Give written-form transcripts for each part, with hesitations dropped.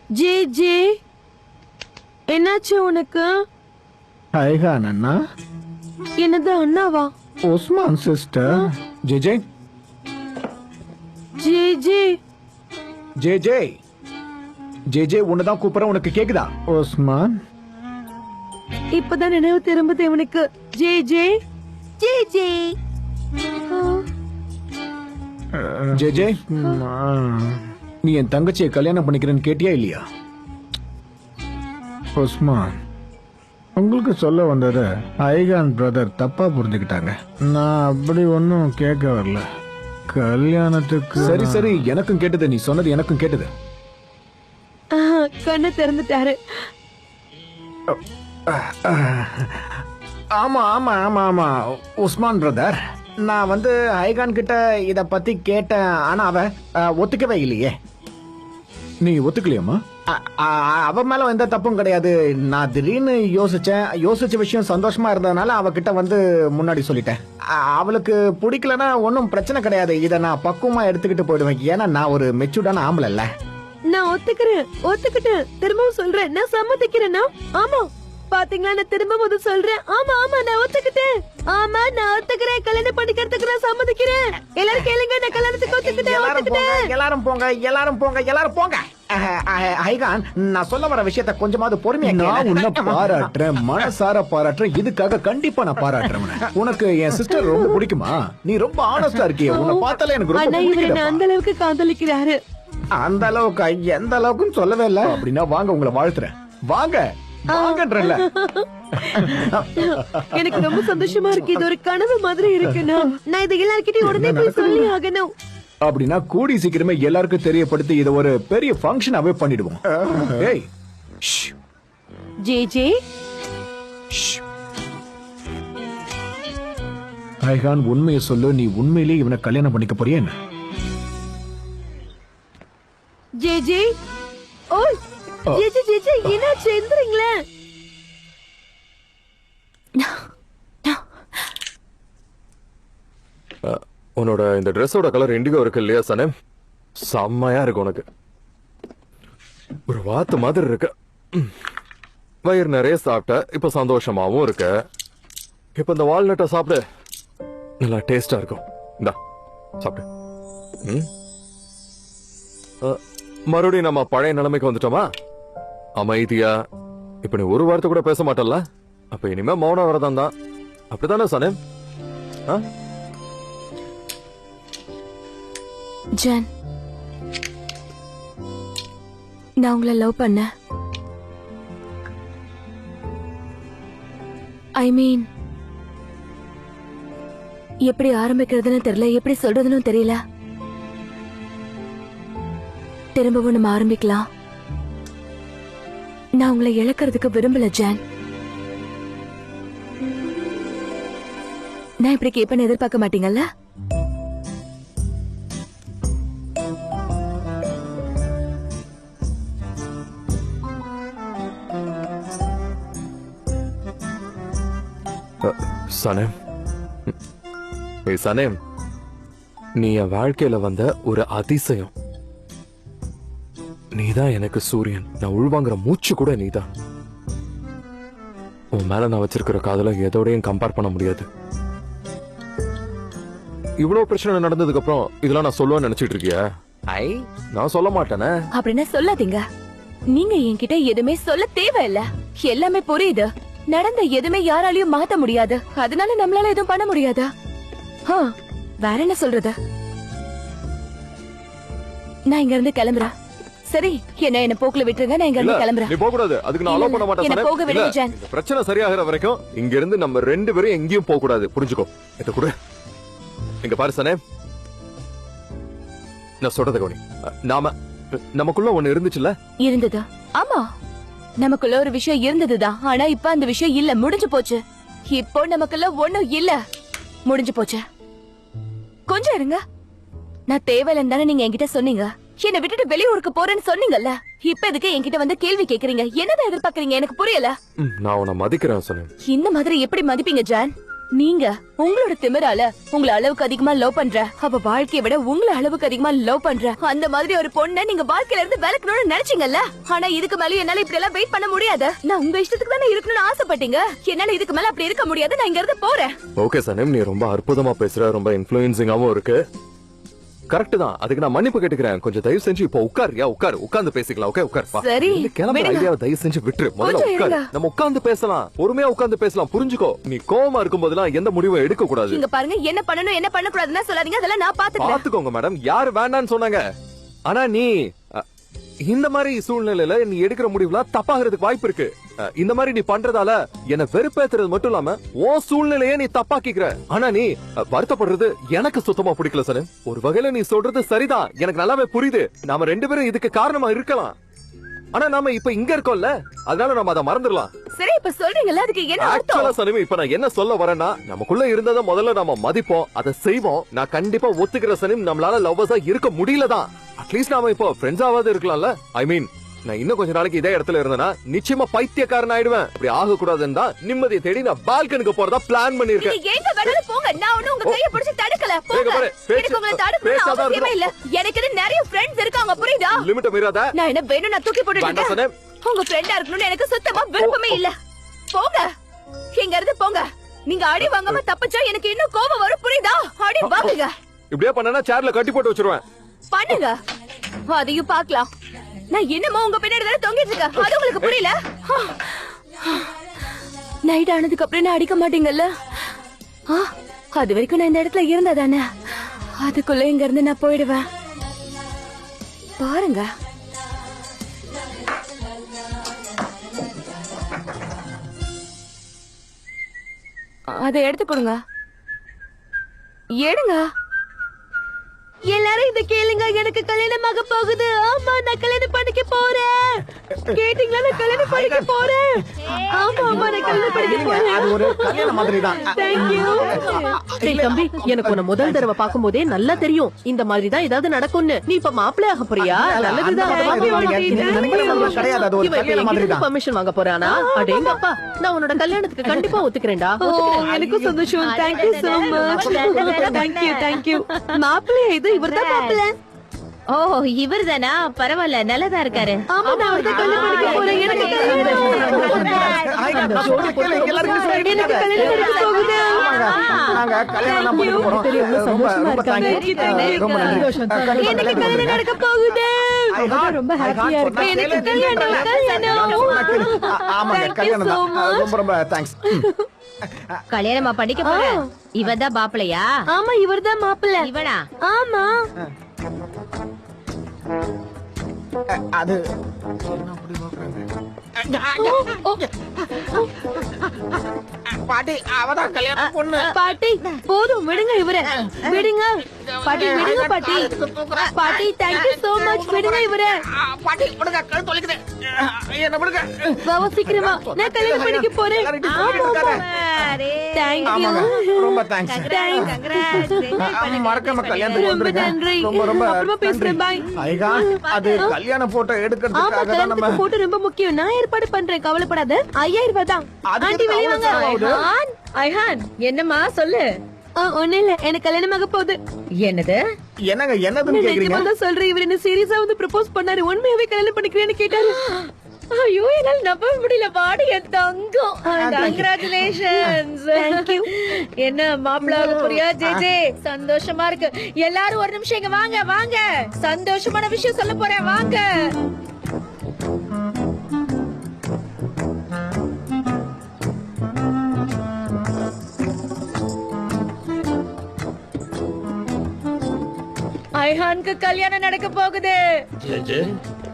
J Jay, என்னாச்சு உனக்கு? ஐகான் அண்ணா. என்னது அண்ணாவா? உஸ்மான் சிஸ்டர். ஜே ஜே ஜே ஜே ஜே ஜே ஜே ஜே உன்னதான் கூப்பிடுற, உனக்கு கேக்குதா? உஸ்மான். இப்பதான் நினைவு திரும்புது இவனுக்கு. ஜே ஜே ஜே ஜே. ஜே ஜே நீ என் தங்கச்சியை கல்யாணம் பண்ணிக்கிறேன்னு கேட்டியா இல்லையா? உஸ்மான், உங்களுக்கு சொல்ல வந்தது ஐகான் பிரதர் தப்பா புரிஞ்சுக்கிட்டாங்க. நான் அப்படி ஒன்னும் கேட்க வரல. கல்யாணத்துக்கு சரி சரி, எனக்கும் கேட்டது, நீ சொன்னது எனக்கும் கேட்டது. கண்ணை திறந்துட்டாரு. ஆமா ஆமா ஆமா ஆமா உஸ்மான் பிரதர், நான் வந்து ஐகான் கிட்ட இத பத்தி கேட்டேன். ஆனா அவ ஒத்துக்கவே இல்லையே. நீ ஒத்துக்கலையம்மா? அவ மேல எந்த தப்பும் கிடையாது. நான் திடீர்னு யோசிச்ச விஷயம் சந்தோஷமா இருந்ததுனால அவகிட்ட வந்து முன்னாடி சொல்லிட்டேன். அவளுக்கு பிடிக்கலன்னா ஒன்னும் பிரச்சனை கிடையாது. இத நான் பக்குவமா எடுத்துக்கிட்டு போயிடுவேன். ஏன்னா நான் ஒரு மெச்சூர்டான ஆம்பளை இல்ல. நான் ஒத்துக்கிட்டேன். திரும்பவும் சொல்றேன், நான் சம்மதிக்கிறேன்னா. ஆமா பாத்தீங்களா, நான் திரும்பவும் சொல்றேன். ஆமா ஆமா நான் ஒத்துக்கிட்டேன். ஆமா நான் ஒத்துக்கிறேன். கல்யாணம் பண்ணிக்கிறதுக்கு நான் சம்மதிக்கிறேன். எல்லாரும் கேளுங்க, நான் கல்யாணத்துக்கு ஒத்துக்கிட்டேன். எல்லாரும் போங்க. ஐகான், நான் சொல்ல வர விஷயத்த கொஞ்சமாவது பொறுமையா கேளு. நான் உன்னை பாராட்டுறேன், மனசார பாராட்டுறேன். இதுக்காக கண்டிப்பா நான் பாராட்டுறேன். உனக்கு என் சிஸ்டர் ரொம்ப பிடிக்குமா? நீ ரொம்ப ஆனஸ்டா இருக்கியே, உன்னை பார்த்தாலே எனக்கு ரொம்ப பிடிக்குது. அந்த அளவுக்கு காதலிக்கிறாரு. அந்த அளவுக்கு எந்த அளவுக்குன்னு சொல்லவே இல்ல. அப்படின்னா வாங்க, உங்களை வாழ்த்துறேன். வாங்க வாங்கன்றல. எனக்கு ரொம்ப சந்தோஷமா இருக்கு. இது ஒரு கனவு மாதிரி இருக்குன்னா நான் இதை எல்லார்கிட்டயும் உடனே போய் சொல்லி ஆகணும். அப்படின்னா கூடி சீக்கிரமே எல்லாருக்கும் தெரியப்படுத்தி இதை ஒரு பெரிய ஃபங்க்ஷனாவே பண்ணிடுவோம். ஏய் ஜே ஜே, ஐகான் உண்மையை சொல்லு, நீ உண்மையிலேயே இவனை கல்யாணம் பண்ணிக்க போறியா என்ன? ஜே ஜே, ஓய் ஜே ஜே ஜே ஜே, என்னாச்சு? எந்திரீங்களே. உன்னோட இந்த ட்ரெஸ்ஸோட கலர் இண்டிகோ இருக்கு இல்லையா சனே? செம்மையா இருக்கு உனக்கு. ஒரு வாத்து மாதிரி இருக்கு. வயிறு நிறைய சாப்பிட்ட, இப்ப சந்தோஷமாவும் இருக்க. இப்ப இந்த வால்நட்டை சாப்பிடு, நல்லா டேஸ்டா இருக்கும். இந்தா சாப்பிடு. மறுபடியும் நம்ம பழைய நிலைமைக்கு வந்துட்டோமா? அமைதியா. இப்ப நீ ஒரு வார்த்தை கூட பேச மாட்டல்ல? அப்ப இனிமே மௌன வரதான் தான். அப்படித்தானே சனே? ஜான், நான் உங்களை லவ் பண்ண. ஐ மீன், எப்படி ஆரம்பிக்கிறதுன்னு தெரியல, எப்படி சொல்றதுன்னு தெரியல. திரும்பவும் நம்ம ஆரம்பிக்கலாம். நான் உங்களை இழக்கிறதுக்கு விரும்பல ஜான். நான் இப்படி கேட்பேன்னு எதிர்பார்க்க மாட்டீங்கல்ல? சனேம், ஏய் சனேம், நீ என் வாழ்க்கையில வந்த ஒரு அதிசயம். நீதான் எனக்கு சூரியன். நான் உள்வாங்குற மூச்சு கூட நீதான். உன் மேல நான் வச்சிருக்கிற காதல எதோடையும் கம்பேர் பண்ண முடியாது. இவ்வளவு பிரச்சனை நடந்ததுக்கு அப்புறம் இதெல்லாம் நான் சொல்லுவேன்னு நினைச்சிட்டு இருக்கியா? நான் சொல்ல மாட்டேனே. அப்படின்னா சொல்லாதீங்க. நீங்க என்கிட்ட எதுவுமே சொல்ல தேவையில்ல. எல்லாமே புரியுது. நடந்த எதுவுமே யாராலையும் மாத்த முடியாது. அதனால நம்மளால எதுவும் பண்ண முடியாதா? வேற என்ன சொல்றது? நான் இங்க இருந்து கிளம்புறேன். சரி, என்ன போக்குல விட்டுருங்க. நான் இங்க இருந்து கிளம்புறேன். நீ போக கூடாது. அதுக்கு நான் அலோ பண்ண மாட்டேன். என்ன போக விடுங்க ஜான். பிரச்சனை சரியாகிற வரைக்கும் இங்க இருந்து நம்ம ரெண்டு பேரும் எங்கேயும் போக கூடாது. புரிஞ்சுக்கோ. இத கூட இங்க பாரு சனே, நான் சொல்றத கவனி. நமக்குள்ள ஒண்ணு இருந்துச்சுல்ல? இருந்ததா? ஆமா, நமக்குள்ள ஒரு விஷயம் இருந்ததுதான். ஆனா இப்ப அந்த விஷயம் இல்ல, முடிஞ்சு போச்சு. இப்போ நமக்குள்ள ஒண்ணும் இல்ல, முடிஞ்சு போச்சு. கொஞ்சம் இருங்க. நான் தேவையில்லைன்னு தானே நீங்க என்கிட்ட சொன்னீங்க. என்னை விட்டுட்டு வெளியூருக்கு போறேன்னு சொன்னீங்கல்ல. இப்ப எதுக்கு என்கிட்ட வந்து கேள்வி கேக்குறீங்க? என்னதான் எதிர்பார்க்கறீங்க? எனக்கு புரியல. நான் உன்னை மதிக்கிறேன் சொன்னேன். இந்த மாதிரி எப்படி மதிப்பீங்க ஜான்? நீங்க உங்களோட திமிரால உங்களை அளவுக்கு அதிகமா லவ் பண்ற, அவ வாழ்க்கையை விட உங்களை அளவுக்கு அதிகமா லவ் பண்ற அந்த மாதிரி ஒரு பொண்ணை நீங்க வாழ்க்கையில இருந்து விலக்கணும்னு நினைச்சீங்கல்ல. ஆனா இதுக்கு மேல என்னால இப்படி எல்லாம் வெயிட் பண்ண முடியாது. நான் உங்க இஷ்டத்துக்கு தானே இருக்கணும்னு ஆசைப்பட்டீங்க. என்னால இதுக்கு மேல அப்படி இருக்க முடியாது. நான் இங்க இருந்து போறேன். ஓகே சனம், நீ ரொம்ப அற்புதமா பேசுற, ரொம்ப இன்ஃப்ளூயன்சிங்காவும் இருக்கு. கரெக்ட் தான். அதுக்கு நான் மன்னிப்பு கேட்டுக்கிறேன். கொஞ்சம் தயவு செஞ்சு இப்போ உட்காரியா, உட்கார்ந்து பேசிக்கலாம். ஓகே உட்காருப்பா. சரி, கிளம்புற விடுங்க. ஐடியாவை தயவு செஞ்சு விட்டுரு. முதல்ல கொஞ்சம் உட்காரு. இருங்க. நம்ம உட்கார்ந்து பேசலாம், பொறுமையா உட்கார்ந்து பேசலாம். புரிஞ்சுக்கோ, நீ கோவமா இருக்கும் போதெல்லாம் எந்த முடிவும் எடுக்க கூடாது. இங்க பாருங்க, என்ன பண்ணணும் என்ன பண்ண கூடாதுன்னா சொல்லாதீங்க. அதெல்லாம் நான் பாத்துக்கிறேன். பாத்துக்கோங்க மேடம், யாரு வேண்டான்னு சொன்னாங்க. ஆனா நீ இந்த மாதிரி சூழ்நிலையில நீ எடுக்கிற முடிவுலாம் தப்பாகிறதுக்கு வாய்ப்பு இருக்கு. இந்த மாதிரி நீ பண்றதால என்ன வெறுப்பேத்துறது மட்டும் இல்லாம உன் சூழ்நிலையே நீ தப்பாக்கிக்கிற. ஆனா நீ வருத்தப்படுறது எனக்கு சுத்தமா பிடிக்கல சார். ஒரு வகையில நீ சொல்றது சரிதான், எனக்கு நல்லாவே புரியுது. நாம 2 பேரும் இதுக்கு காரணமா இருக்கலாம். ஆனா நாம இப்ப இங்க இருக்கோம்ல, அதனால நம்ம அதை மறந்துடலாம். சரி, இப்ப சொல்றீங்கல்ல, அதுக்கு என்ன ஆக்சுவலா அர்த்தம்? சனிமி, இப்ப நான் என்ன சொல்ல வரேன்னா, நமக்குள்ள இருந்ததை முதல்ல நாம மதிப்போம், அதை செய்வோம். நான் கண்டிப்பா ஒத்துக்கிற சனிம், நம்மளால லவ்வர்ஸா இருக்க முடியலதான். அட்லீஸ்ட் நாம இப்போ ஃப்ரெண்ட்ஸாவது இருக்கலாம்ல. ஐ மீன், நான் இன்னும் கொஞ்ச நாளைக்கு இதே இடத்துல இருந்தேன்னா நிச்சயமா பைத்தியக்காரன் ஆயிடுவேன். அப்படி ஆக கூடாதுன்னு தான் நிம்மதியை தேடி நான் பால்கனுக்கு போறதா பிளான் பண்ணிருக்கேன். நீங்க எங்க வேணாலும் போங்க, நான் ஒண்ணும் உங்க கையை பிடிச்சு தடுக்கல. போங்க. பாரு, பேச்சு- எனக்கு உங்களை தடுக்கணும்னு பேச்சாதான் அவசியமே இல்ல. எனக்கு நிறைய ஃப்ரெண்ட்ஸ் இருக்காங்க, புரியுதா? லிமிட்ட மீறாத. நான் என்ன வேணும் நான் தூக்கி போட்டுட்டு வேண்டாம் இருக்கேன். சனே. உங்க ஃப்ரெண்டா இருக்கணும்னு எனக்கு சுத்தமா விருப்பமே இல்ல. போங்க, இங்க இருந்து போங்க. நீங்க அடி வாங்காம தப்பிச்சா எனக்கு இன்னும் கோபம் வரும், புரியுதா? அடி வாங்குங்க. இப்படியே பண்ணனா சேர்ல கட்டி போட்டு வச்சிருவேன். பண்ணுங்க, அதையும் பார்க்கலாம். நான் என்னமோ உங்க பின்னாடி தானே தொங்கிட்டு இருக்கேன், அது உங்களுக்கு புரியல? நைட் ஆனதுக்கு அப்புறம் நான் அடிக்க மாட்டீங்கல்ல? அது வரைக்கும் நான் இந்த இடத்துல இருந்தா தானே, அதுக்குள்ள இங்க இருந்து நான் போயிடுவேன். பாருங்க. அதை எடுத்து கொடுங்க. எடுங்க. எல்லாரும் இத கேளுங்க, எனக்கு கல்யாணமாக போகுது. ஆமா, நான் கல்யாணம் பண்ணிக்க போறேன். கேட்டீங்களா? நான் கல்யாணம் பண்ணிக்க போறேன். ஆமா, நான் கல்யாணம் பண்ணிக்க போறேன். அது ஒரு கல்யாணம் மாதிரி தான். Thank you. டேய் தம்பி, எனக்கு உன்னை முதல் தடவை பாக்கும்போதே நல்லா தெரியும் இந்த மாதிரி தான் ஏதாவது நடக்கும்னு. நீ இப்ப மாப்பிள்ளை ஆக போறியா? நல்லதுதான். கிடையாது, அது ஒரு இவன் கல்யாணம் மாதிரி தான். பெர்மிஷன் வாங்க போறானா? அடேங்கப்பா, நான் உன்னோட கல்யாணத்துக்கு கண்டிப்பா ஒத்துக்கிறேன்டா. எனக்கும் சந்தோஷம். Thank you so much. Thank you. மாப்பிள்ளை இது, இவர்தான் மாப்பிள்ளை. ஓ, இவர்தானா? பரவாயில்ல, நல்லதா இருக்காரு. ஆமா, நான் அவர்தான் கல்யாணம் பண்ணிக்க போறேன். எனக்கு கல்யாணம் எனக்கு கல்யாணம் பண்ணிக்க போகுது. நாங்க கல்யாணம் பண்ணிக்க போறோம். ரொம்ப ரொம்ப thank you. ரொம்ப நன்றி. எனக்கு கல்யாணம் நடக்க போகுது. ரொம்ப ஹாப்பியா இருக்கு. எனக்கு கல்யாணம். ஆமாங்க, Thank you கல்யாணம் so தான். much. ரொம்ப ரொம்ப தேங்க்ஸ். கல்யாணமா பண்ணிக்க போற? இவதான் பாப்பலையா? ஆமா, இவர்தான் மாப்பிள்ளை. இவனா? ஆமா. அது பாட்டி, அவதான் கல்யாணம் பொண்ணு. பாட்டி போதும், விடுங்க இவரை. விடுங்க பாட்டி, விடுங்க பாட்டி. பாட்டி, தேங்க்யூ சோ மச். விடுங்க இவரை. பாட்டி விடுங்க, கழுத்து வலிக்குது. என்ன விடுங்க. வா, சீக்கிரமா, நான் கல்யாணம் பண்ணிக்க போறேன். தேங்க்யூ. ரொம்ப தேங்க்ஸ். மறக்காம கல்யாணத்துக்கு ரொம்ப வந்துருங்க. நன்றி. ரொம்ப ரொம்ப அப்புறமா பேசுறேன். பாய். ஐகா, அது கல்யாண போட்டோ ஆமா, எடுக்கிறதுக்காக தான் நம்ம கல்யாணத்துக்கு போட்டு ரொம்ப முக்கியம். நான் ஏற்பாடு பண்றேன், கவலைப்படாத. 5000 ரூபாய் தான். அதுக்கு ஆண்டி வெளிய வாங்க. அவ்வளவு ஐஹான், ஐஹான், என்னம்மா சொல்லு. ஒண்ணு இல்ல, எனக்கு கல்யாணமாக போகுது. என்னது? என்னங்க என்னதுன்னு நான் கேக்குறீங்க? நிஜமா தான் சொல்றேன். இவர் என்ன சீரியஸா வந்து ப்ரப்போஸ் பண்ணாரு. உண்மையாவே கல்யாணம் பண்ணிக்கிறேன்னு கேட்டாரு. ஐயோ, என்னால நம்ப முடியல. பாடி என் தங்கம். கங்க்ராச்சுலேஷன்ஸ். Thank you. என்ன மாப்பிள்ளை ஆக போறியா? ஜே சந்தோஷமா இருக்கு. எல்லாரும் ஒரு நிமிஷம் இங்க வாங்க, வாங்க. சந்தோஷமான விஷயம் சொல்ல போறேன், வாங்க. ஐஹானுக்கு கல்யாணம் நடக்க போகுது.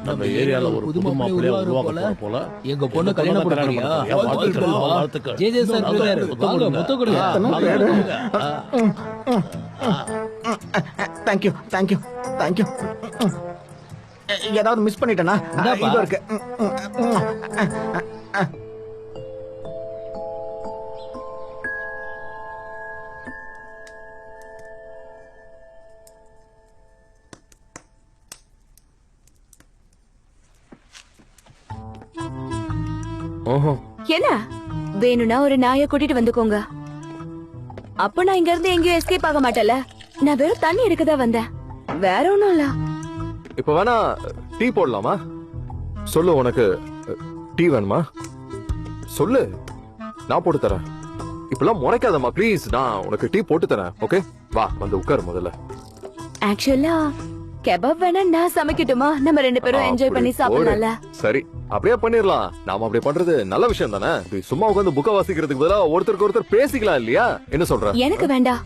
நம்ம ஏரியால ஒரு புது மாப்பிள்ளையா உருவாக்க போல. எங்க பொண்ணு கல்யாணம் பண்ண போறியா? வாழ்த்துக்கள். ஜே ஜே சார் இருக்காரு. வாங்க, முத்த கொடுங்க. Thank you thank you thank you. ஏதாவது மிஸ் பண்ணிட்டேனா? இந்தாப்பா. இது இருக்கு. ஓஹோ, என்ன வேணும்னா ஒரு நாயை கூட்டிட்டு வந்துக்கோங்க. தேங்க்யூ. நான் இங்க இருந்து போறேன். தேங்க்யூ. போங்க. தேங்க்யூ. வேணும்னா ஒரு நாயை கூட்டிட்டு வந்துக்கோங்க. அப்ப நான் இங்க இருந்து எங்கேயும் எஸ்கேப் ஆக மாட்டேன்ல. நான் வெறும் தண்ணி எடுக்கதான் வந்தேன், வேற ஒண்ணும் இல்ல. இப்ப வேணா டீ போடலாமா? சொல்லு, உனக்கு டீ வேணுமா? சொல்லு, நான் போட்டு தரேன். இப்பெல்லாம் முறைக்காதம்மா ப்ளீஸ், நான் உனக்கு டீ போட்டு தரேன். ஓகே, வா வந்து உட்காரு முதல்ல. ஆக்சுவலா கெபாப் வேணா நான் சமைக்கட்டுமா? நம்ம 2 பேரும் என்ஜாய் பண்ணி சாப்பிடலாம்ல. சரி, அப்படியே பண்ணிரலாம். நாம அப்படி பண்றது நல்ல விஷயம் தானே. சும்மா உட்காந்து புக்க வாசிக்கிறதுக்கு பதிலா ஒருத்தருக்கு ஒருத்தர் பேசிக்கலாம் இல்லையா? என்ன சொல்ற? எனக்கு வேண்டாம்.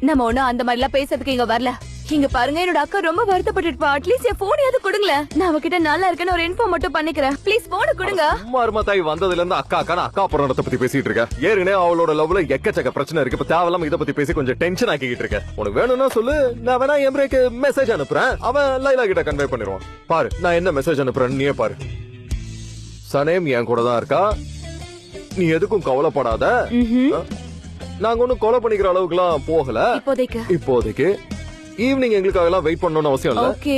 நம்ம ஒண்ணும் அந்த மாதிரி எல்லாம் பேசுறதுக்கு இங்க வரல. இங்க பாருங்க, என்னோட அக்கா ரொம்ப வருத்தப்பட்டுப்பா. அட்லீஸ்ட் என் போனையாவது கொடுங்களேன். நான் அவகிட்ட நல்லா இருக்கேன்னு ஒரு இன்ஃபார்ம் மட்டும் பண்ணிக்கிறேன். ப்ளீஸ் போன கொடுங்க. சும்மா இருமா தாய், வந்ததுல இருந்து அக்கா அக்கா புராணத்தை பத்தி பேசிட்டு இருக்க. ஏற்கனவே அவளோட லவ்ல எக்கச்சக்க பிரச்சனை இருக்கு. இப்ப தேவையில்லாம இத பத்தி பேசி கொஞ்சம் டென்ஷன் ஆக்கிட்டு இருக்க. உனக்கு வேணும்னா சொல்லு, நான் வேணா எம்ரேக்கு மெசேஜ் அனுப்புறேன். அவன் லைலா கிட்ட கன்வே பண்ணிடுவான். பாரு நான் என்ன மெசேஜ் அனுப்புறேன்னு நீயே பாரு. சனேம் என் கூட தான் இருக்கா, நீ எதுக்கும் கவலைப்படாத. நாங்க ஒண்ணும் கொலை பண்ணிக்கிற அளவுக்குலாம் போகல இப்போதைக்கு. ஈவினிங் எங்களுக்காக எல்லாம் வெயிட் பண்ணணும்னு அவசியம் இல்ல. ஓகே,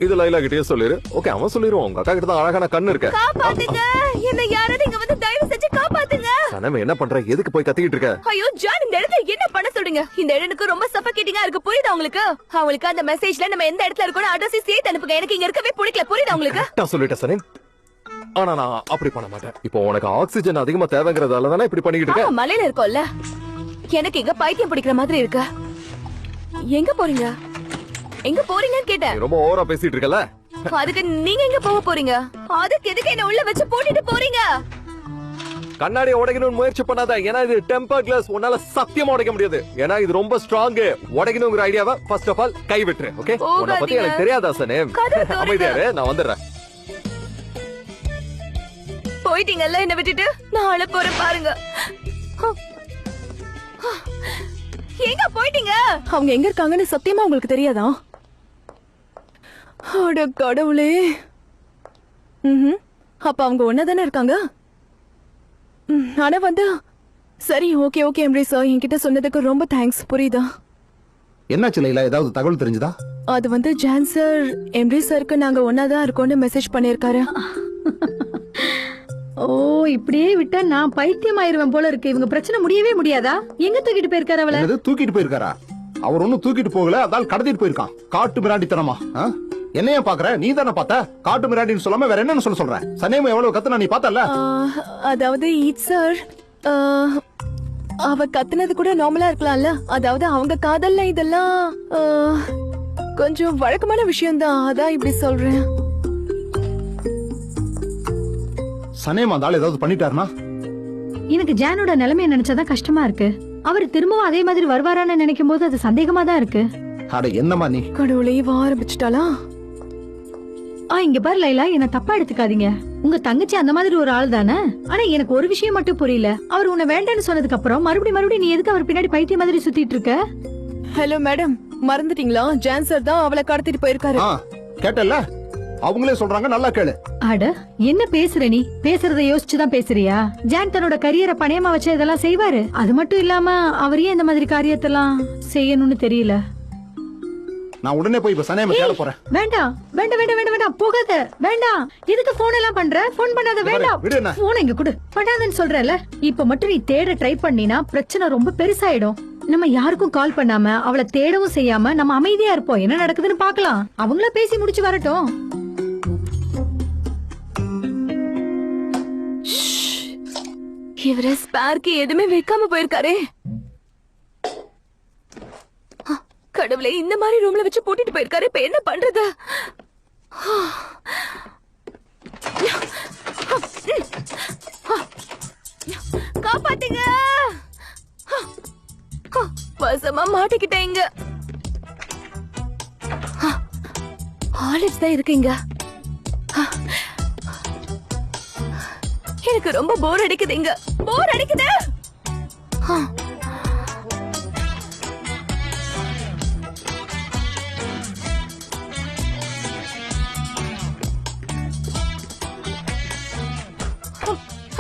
இது லைலா கிட்டயே சொல்லிரு. ஓகே, அவன் சொல்லிடுவான். உங்க அக்கா கிட்ட தான் அழகான கண்ணு இருக்கு. காப்பாத்துங்க, என்ன யாராவது இங்க வந்து தயவு செஞ்சு காப்பாத்துங்க. சனமே என்ன பண்ற? எதுக்கு போய் கத்திக்கிட்டு இருக்க? ஐயோ ஜான், இந்த இடத்துல என்ன பண்ண சொல்றீங்க? இந்த இடத்துக்கு ரொம்ப சஃபகேட்டிங்கா இருக்கு, புரியுதா உங்களுக்கு? அவங்களுக்கு அந்த மெசேஜ்ல நம்ம எந்த இடத்துல இருக்கோம் அட்ரஸ் சேர்த்து அனுப்புங்க. எனக்கு இங்க இருக்கவே பிடிக்கல, புரியுதா உங்களுக்கு? நான் சொல்லிட்டேன் சனேம், ஆனா நான் அப்படி பண்ண மாட்டேன். இப்போ உனக்கு ஆக்சிஜன் அதிகமா தேவைங்கிறதால தானே இப்படி பண்ணிக்கிட்டு இருக்க. மலையில இருக்கோம்ல, எனக்கு இங்க பைத்தியம் பிடிக்கிற மாதிரி இருக்கு. எங்க போறீங்க? எங்க போறீங்கன்னு கேட்டேன். ரொம்ப ஓவரா பேசிட்டு இருக்கல. அதுக்கு நீங்க எங்க போக போறீங்க? அதுக்கு எதுக்கு என்ன உள்ள வச்சு போட்டுட்டு போறீங்க? கண்ணாடி உடைக்கணும்னு முயற்சி பண்ணாத. ஏன்னா இது டெம்பர் கிளாஸ், உன்னால சத்தியமா உடைக்க முடியாது. ஏன்னா இது ரொம்ப ஸ்ட்ராங். உடைக்கணுங்கிற ஐடியாவை ஃபர்ஸ்ட் ஆஃப் ஆல் கை விட்டுரு. ஓகே, உன்னை பத்தி எனக்கு தெரியாதா சனேம்? அமைதியாரு, நான் வந்துடுறேன். போயிட்டீங்கல்ல என்ன விட்டுட்டு? நான் அழ போறேன் பாருங்க. எங்க போயிட்டீங்க? அவங்க எங்க இருக்காங்கன்னு சத்தியமா உங்களுக்கு தெரியாதா? அட கடவுளே. அப்ப அவங்க ஒன்னதானே இருக்காங்க. ஆனா வந்து சரி, ஓகே ஓகே எம்ப்ரேஸ், என்கிட்ட சொன்னதுக்கு ரொம்ப தேங்க்ஸ். புரியுதா? என்னாச்சு லைலா, ஏதாவது தகவல் தெரிஞ்சதா? அது வந்து ஜான் சார் எம்ப்ரேஸ் சாருக்கு நாங்க ஒன்னாதான் இருக்கோம்னு மெசேஜ் பண்ணிருக்காரு. ஓ, இப்படியே விட்டா நான் பைத்தியம் ஆயிருவேன் போல இருக்கு. இவங்க பிரச்சனை முடியவே முடியாதா? எங்க தூக்கிட்டு போயிருக்காரு அவளை? தூக்கிட்டு போயிருக்காரா? அவர் ஒன்னும் தூக்கிட்டு போகல, அதால் கடத்திட்டு போயிருக்கான். காட்டு மிராண்டித்தனமா? என்னைய பாக்குற? நீ தானே பார்த்த. காட்டு மிராண்டின்னு சொல்லாம வேற என்னன்னு சொல்ற? சனேம் எவ்வளவு கத்துனா நீ பார்த்தல? அதாவது ஈட் சார், அவ கத்துனது கூட நார்மலா இருக்கலாம்ல. அதாவது அவங்க காதல்ல இதெல்லாம் கொஞ்சம் வழக்கமான விஷயம் தான், அதான் இப்படி சொல்றேன். சனேம் அந்த ஆள் ஏதாவது பண்ணிட்டாருனா? எனக்கு ஜானோட நிலைமையை நினைச்சாதான் கஷ்டமா இருக்கு. அவர் திரும்பவும் அதே மாதிரி வருவாரான்னு நினைக்கும் போது அது சந்தேகமா தான் இருக்கு. அட என்னமா நீ? கடவுளே, ஆரம்பிச்சுட்டாளா? இங்க பாரு லைலா, என்ன தப்பா எடுத்துக்காதீங்க. உங்க தங்கச்சி அந்த மாதிரி ஒரு ஆள் தானே. ஆனா எனக்கு ஒரு விஷயம் மட்டும் புரியல. அவர் உன்னை வேண்டான்னு சொன்னதுக்கு அப்புறம் மறுபடியும் நீ எதுக்கு அவர் பின்னாடி பைத்திய மாதிரி சுத்திட்டு இருக்க? ஹலோ மேடம், மறந்துட்டீங்களா? ஜான் சார் தான் அவளை கடத்திட்டு போயிருக்காரு. கேட்டல, அவங்களே சொல்றாங்க, நல்லா கேளு. அட என்ன பேசுற நீ? பேசுறத யோசிச்சுதான் பேசுறியா? ஜான் தன்னோட கரியரை பணையமா வச்சு இதெல்லாம் செய்வாரு. அது மட்டும் இல்லாம அவர் ஏன் இந்த மாதிரி காரியத்தெல்லாம் செய்யணும்னு தெரியல. நான் உடனே போய் இப்ப சனேம தேட போறேன். வேண்டாம் வேண்டாம் வேண்டாம் வேண்டாம் வேண்டாம், போகாத. வேண்டாம், எதுக்கு போன் எல்லாம் பண்ற? போன் பண்ணாத. வேண்டாம், போன் இங்க கொடு. பண்ணாதன்னு சொல்றல. இப்ப மட்டும் நீ தேட ட்ரை பண்ணினா பிரச்சனை ரொம்ப பெருசாயிடும். நம்ம யாருக்கும் கால் பண்ணாம அவளை தேடவும் செய்யாம நம்ம அமைதியா இருப்போம். என்ன நடக்குதுன்னு பாக்கலாம். அவங்கள பேசி முடிச்சு வரட்டும். இவர ஸ்பார்க்கு எதுவுமே வைக்காம போயிருக்காரே. கடவுளே, இந்த மாதிரி ரூம்ல வச்சு போட்டுட்டு போயிருக்காரு. இப்ப என்ன பண்றது? காப்பாத்துங்க, வசமா மாட்டிக்கிட்டேன். இங்க ஆலிவ்ஸ் தான் இருக்குங்க. எனக்கு ரொம்ப போர் அடிக்குது. இங்க போர் அடிக்குது.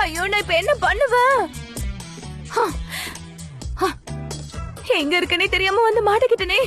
ஐயோ, நான் இப்ப என்ன பண்ணுவேன்? எங்க இருக்குன்னே தெரியாம வந்து மாட்டிக்கிட்டனே.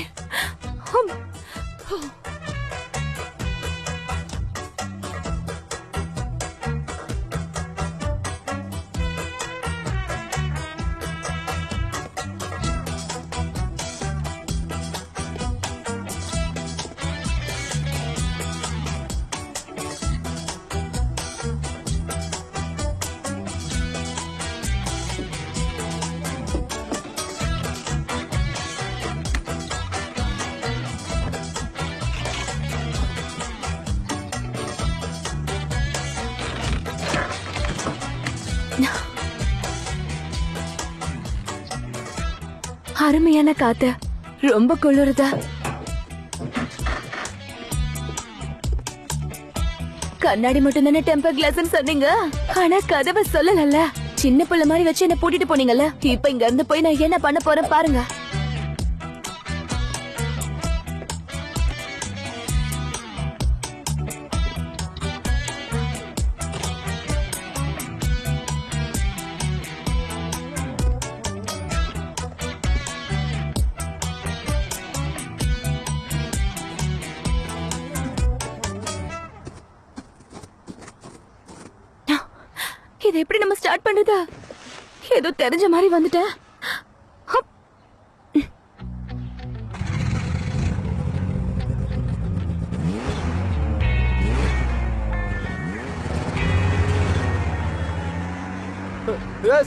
அருமையான காத்து, ரொம்ப குளிருதா. கண்ணாடி மட்டும் தானே டெம்பர் கிளாஸ் சொன்னீங்க, ஆனா கதவை சொல்லல. சின்ன பிள்ளை மாதிரி வச்சு என்ன பூட்டிட்டு போனீங்கல்ல, இப்ப இங்க இருந்து போய் நான் என்ன பண்ண போறேன் பாருங்க. இது எப்படி நம்ம ஸ்டார்ட் பண்றது? ஏதோ தெரிஞ்ச மாதிரி வந்துட்டேன்.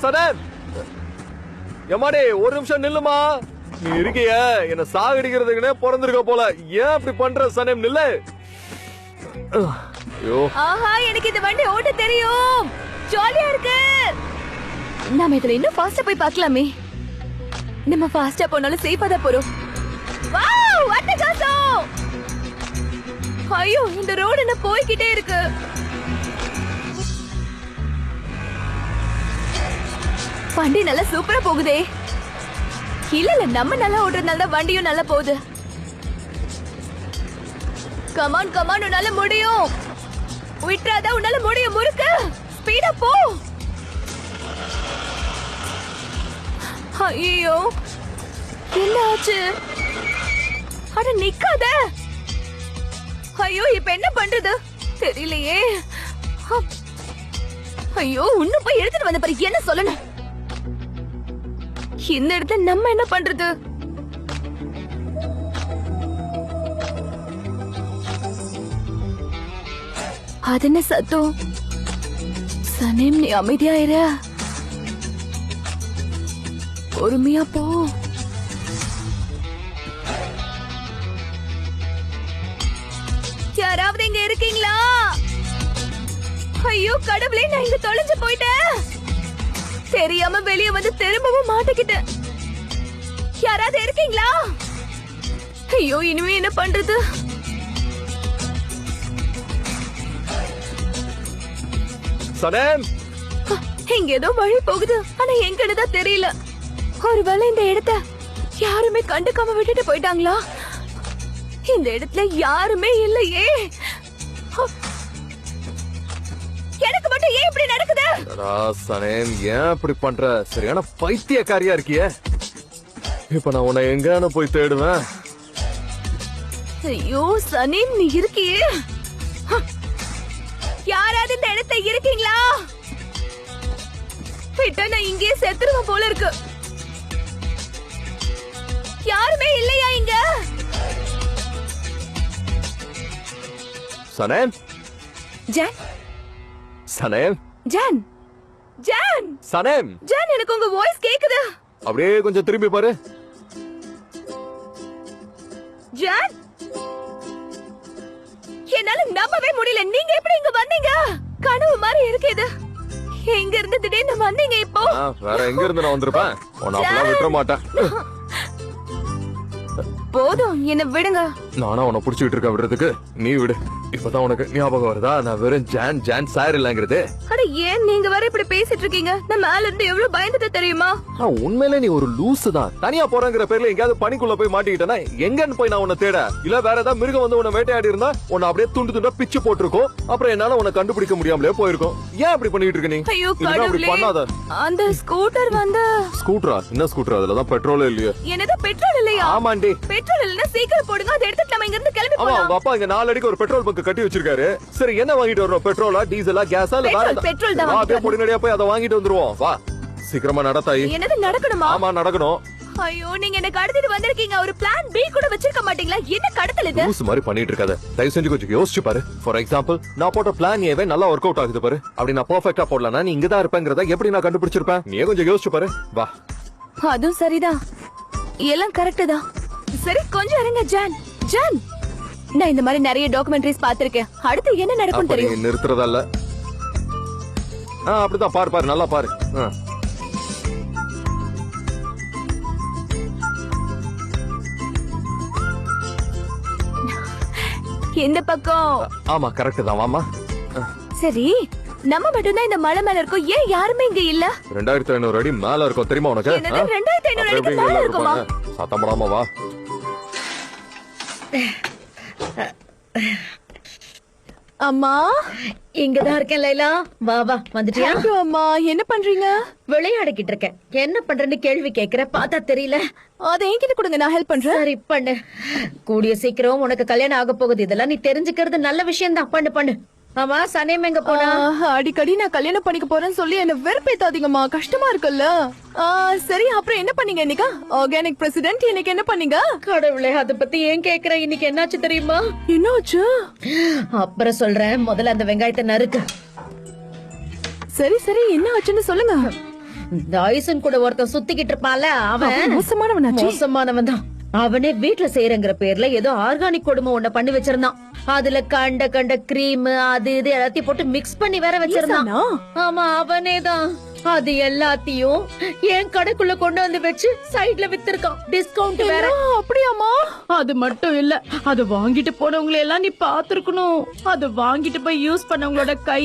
சனேம், எம்மாடி ஒரு நிமிஷம் நில்லுமா. நீ இருக்கிய என்ன சாகடிக்கிறதுக்குன்னே பிறந்திருக்க போல. ஏன் அப்படி பண்ற சனேம்? நில்லு. ஆஹா, எனக்கு இந்த வண்டி ஓட்ட தெரியும், ஜாலியா இருக்கு. நாம இதுல இன்னும் ஃபாஸ்டா போய் பார்க்கலாமே. நம்ம ஃபாஸ்டா போனாலும் சேஃபா தான் போறோம். வாவ், அட்டகாசம். ஐயோ, இந்த ரோடு என்ன போய்கிட்டே இருக்கு. வண்டி நல்லா சூப்பரா போகுதே. இல்ல நம்ம நல்லா ஓடுறதுனால தான் வண்டியும் நல்லா போகுது. கமான் கமான், உன்னால முடியும். விட்றாத, உன்னால முடியும். முறுக்கு, ஸ்பீடா போ. ஐயோ, என்ன ஆச்சு? அட நிக்காத. ஐயோ, இப்ப என்ன பண்றது தெரியலையே. ஐயோ, இன்னும் போய் எடுத்துட்டு வந்த பிறகு என்ன சொல்லணும்? இந்த இடத்துல நம்ம என்ன பண்றது? அது என்ன சத்தம்? சனேம், நீ அமைதியாயிர. பொறுமையா போ. யாராவது இங்க இருக்கீங்களா? ஐயோ கடவுளே, நான் இங்க தொலைஞ்சு போயிட்டேன். தெரியாம வெளியே வந்து திரும்பவும் மாட்டிக்கிட்டேன். யாராவது இருக்கீங்களா? ஐயோ, இனிமே என்ன பண்றது? சனேம், இங்க ஏதோ வழி போகுது, ஆனா எங்கன்னு தான் தெரியல. ஒருவேளை இந்த இடத்த யாருமே கண்டுக்காம விட்டுட்டு போயிட்டாங்களா? இந்த இடத்துல யாருமே இல்லையே. எனக்கு மட்டும் ஏன் இப்படி நடக்குது? சனேம், ஏன் இப்படி பண்ற? சரியான பைத்தியக்காரியா இருக்கியே. இப்ப நான் உன்னை எங்கான போய் தேடுவேன்? ஐயோ சனீம், நீ இருக்கியே. யாராவது இந்த இடத்துல இருக்கீங்களா? விட்டா நான் இங்கேயே செத்துருவேன் போல இருக்கு. யாருமே இல்லையா இங்க? சனேம், ஜான், சனேம், ஜான், ஜான், சனேம், ஜான், எனக்கு உங்க வாய்ஸ் கேக்குது. அப்படியே கொஞ்சம் திரும்பி பாரு. ஜான், என்னால நம்பவே முடியல. நீங்க எப்படி இங்க வந்தீங்க? கனவு மாதிரி இருக்கு இது. எங்க இருந்து திடீர்னு வந்தீங்க இப்போ? வேற எங்க இருந்து நான் வந்திருப்பேன்? உன்னை அப்பெல்லாம் விட்டுற மாட்டேன். போதும், என்ன விடுங்க. நானா உன்னை புடிச்சுக்கிட்டு இருக்க விடுறதுக்கு? நீ விடு. இப்பதான் உனக்கு ஞாபகம் வருதா நான் வெறும் ஜான் ஜான் சார் இல்லங்கிறது? அட ஏன் நீங்க வேற இப்படி பேசிட்டு இருக்கீங்க? நான் மேல இருந்து எவ்வளவு பயந்துட்டு தெரியுமா? உண்மையிலே நீ ஒரு லூசு தான். தனியா போறங்கிற பேர்ல எங்கயாவது பனிக்குள்ள போய் மாட்டிக்கிட்டேன்னா எங்கன்னு போய் நான் உன்னை தேட? இல்ல வேற ஏதாவது மிருகம் வந்து உன்னை வேட்டையாடி இருந்தா உன்னை அப்படியே துண்டு துண்டா பிச்சு போட்டிருக்கோம். அப்புறம் என்னால உன்னை கண்டுபிடிக்க முடியாமலே போயிருக்கும். ஏன் அப்படி பண்ணிட்டு இருக்க நீ? ஐயோ அப்படி கடவுளே, பண்ணாத. அந்த ஸ்கூட்டர் வந்து ஸ்கூட்டரா? என்ன ஸ்கூட்டர்? அதுலதான் பெட்ரோலே இல்லையா? என்னது பெட்ரோல் இல்லையா? ஆமாண்டி. பெட்ரோல் இல்லன்னா சீக்கிரம் போடுங்க, அதை எடுத்துட்டு நம்ம இங்க இருந்து கிளம்பி ஆமா, போலாம். உங்க அப்பா இங்க 4 அடிக்கு ஒரு பெட்ரோல் பங்க் கட்டி வச்சிருக்காரு. சரி, என்ன வாங்கிட்டு வரோம்? பெட்ரோலா, டீசலா, கேஸா? இல்ல வேற பெட்ரோல், பெட்ரோல் தான் அப்படியே பொடிநடியா போய் அதை வாங்கிட்டு வந்துருவோம். வா, சீக்கிரமா நடத்தாயி. என்னது நடக்கணுமா? ஆமா, நடக்கணும். ஐயோ, நீங்க என்ன கடத்திட்டு வந்திருக்கீங்க. ஒரு பிளான் பி கூட வச்சிருக்க மாட்டீங்களா? என்ன கடத்தல் இது? லூஸ் மாதிரி பண்ணிட்டு இருக்காத. தயவு செஞ்சு கொஞ்சம் யோசிச்சு பாரு. ஃபார் எக்ஸாம்பிள், நான் போட்ட பிளான் ஏவே நல்லா ஒர்க் அவுட் ஆகுது பாரு. அப்படி நான் பெர்ஃபெக்ட்டா போடலனா நீ இங்க தான் இருப்பேங்கறத எப்படி நான் கண்டுபிடிச்சிருப்பேன்? நீயே கொஞ்சம் யோசிச்சு பாரு. வா. அதுவும் சரிதான், எல்லாம் கரெக்ட் தான். சரி, கொஞ்சம் இருங்க ஜான். ஜான், நான் இந்த மாதிரி நிறைய டாக்குமெண்ட்ரிஸ் பாத்திருக்கேன். அடுத்து என்ன நடக்கும் அப்ப நீ தெரியும்? நிறுத்துறதல்ல. அப்படிதான் பாரு, பாரு, நல்லா பாரு. இந்த பக்கம். ஆமா கரெக்ட் தான் வாமா. சரி நம்ம மட்டும்தான் இந்த மலை மேல இருக்கோம், ஏன் யாருமே இங்க இல்ல? 2500 அடி மேல இருக்கும் தெரியுமா உனக்கு? என்னது 2500 அடிக்கு மேல இருக்குமா? சத்தம் போடாம வா. அம்மா இங்கதான் இருக்கேன் லைலா. வா வா வந்துட்டியா? அம்மா என்ன பண்றீங்க? விளையாடிக்கிட்டு இருக்கேன். என்ன பண்றேன்னு கேள்வி கேக்குற, பார்த்தா தெரியல. அதை என்கிட்ட கொடுங்க, நான் ஹெல்ப் பண்றேன். சரி பண்ணு. கூடிய சீக்கிரம் உனக்கு கல்யாணம் ஆக போகுது, இதெல்லாம் நீ தெரிஞ்சுக்கிறது நல்ல விஷயம் தான். பண்ணு பண்ணு. ஆமா சனேம் எங்க போனா? அடிக்கடி நான் கல்யாணம் பண்ணிக்க போறேன்னு சொல்லி என்ன வெறுப்பேத்தாதீங்கம்மா, கஷ்டமா இருக்குல்ல. சரி அப்புறம் என்ன பண்ணீங்க இன்னைக்கு? ஆர்கானிக் பிரசிடென்ட் இன்னைக்கு என்ன பண்ணீங்க? கடவுளே அத பத்தி ஏன் கேக்குற? இன்னைக்கு என்னாச்சு தெரியுமா? என்னாச்சு? அப்புறம் சொல்றேன், முதல்ல அந்த வெங்காயத்தை நறுக்கு. சரி சரி என்ன ஆச்சுன்னு சொல்லுங்க. இந்த ஐசன் கூட ஒருத்தன் சுத்திக்கிட்டு இருப்பான்ல, அவன் மோசமானவனாச்சு. மோசமானவன் தான். அவனே வீட்டுல செய்யறங்கிற பேர்ல ஏதோ ஆர்கானிக் கொடுமை ஒண்ண பண்ணி வச்சிருந்தான். அதுல கண்ட கண்ட கிரீம் அது இது எல்லாத்தையும் போட்டு மிக்ஸ் பண்ணி வேற வச்சிருந்தான். ஆமா அவனேதான். அது எல்லாத்தையும் என் கடைக்குள்ள கொண்டு வந்து வச்சு சைடுல வித்திருக்கான், டிஸ்கவுண்ட் வேற. அப்படியாமா? அது மட்டும் இல்ல, அது வாங்கிட்டு போனவங்களை எல்லாம் நீ பாத்துருக்கணும். அது வாங்கிட்டு போய் யூஸ் பண்ணவங்களோட கை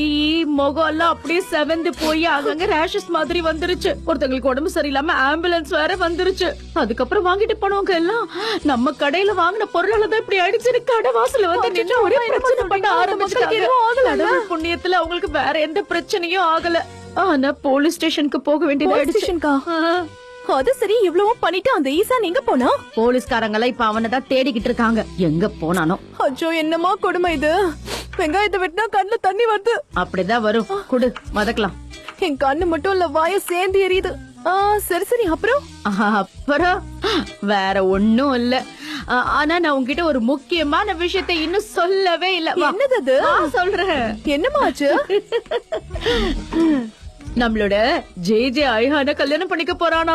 முகம் எல்லாம் அப்படியே செவந்து போய் அங்கங்க ரேஷஸ் மாதிரி வந்துருச்சு. ஒருத்தங்களுக்கு உடம்பு சரியில்லாம ஆம்புலன்ஸ் வேற வந்துருச்சு. அதுக்கப்புறம் வாங்கிட்டு போனவங்க எல்லாம் நம்ம கடையில வாங்கின பொருளாலதான் இப்படி ஆயிடுச்சு. கடை வாசல வந்து நின்று ஒரே பிரச்சனை பண்ண ஆரம்பிச்சிட்டாங்க. புண்ணியத்துல அவங்களுக்கு வேற எந்த பிரச்சனையும் ஆகல. ஆனா போலீஸ் ஸ்டேஷனுக்கு போக வேண்டியது. அது சரி, இவ்வளவு பண்ணிட்டு அந்த ஈசான் எங்க போனா? போலீஸ்காரங்க எல்லாம் இப்ப அவனதான் தேடிக்கிட்டு இருக்காங்க. எங்க போனானோ? அச்சோ என்னமா கொடுமை இது. வெங்காயத்தை வெட்டினா கண்ணுல தண்ணி வருது. அப்படிதான் வரும், குடு மதக்கலாம். என் கண்ணு மட்டும் இல்ல, வாய சேர்ந்து எரியுது. சரி சரி அப்புறம்? அப்புறம் வேற ஒண்ணும் இல்ல. ஆனா நான் உங்ககிட்ட ஒரு முக்கியமான விஷயத்தை இன்னும் சொல்லவே இல்ல. என்னது அது? சொல்றேன். என்னமா ஆச்சு? நம்மளோட ஜே ஐஹான கல்யாணம் பண்ணிக்க போறானா?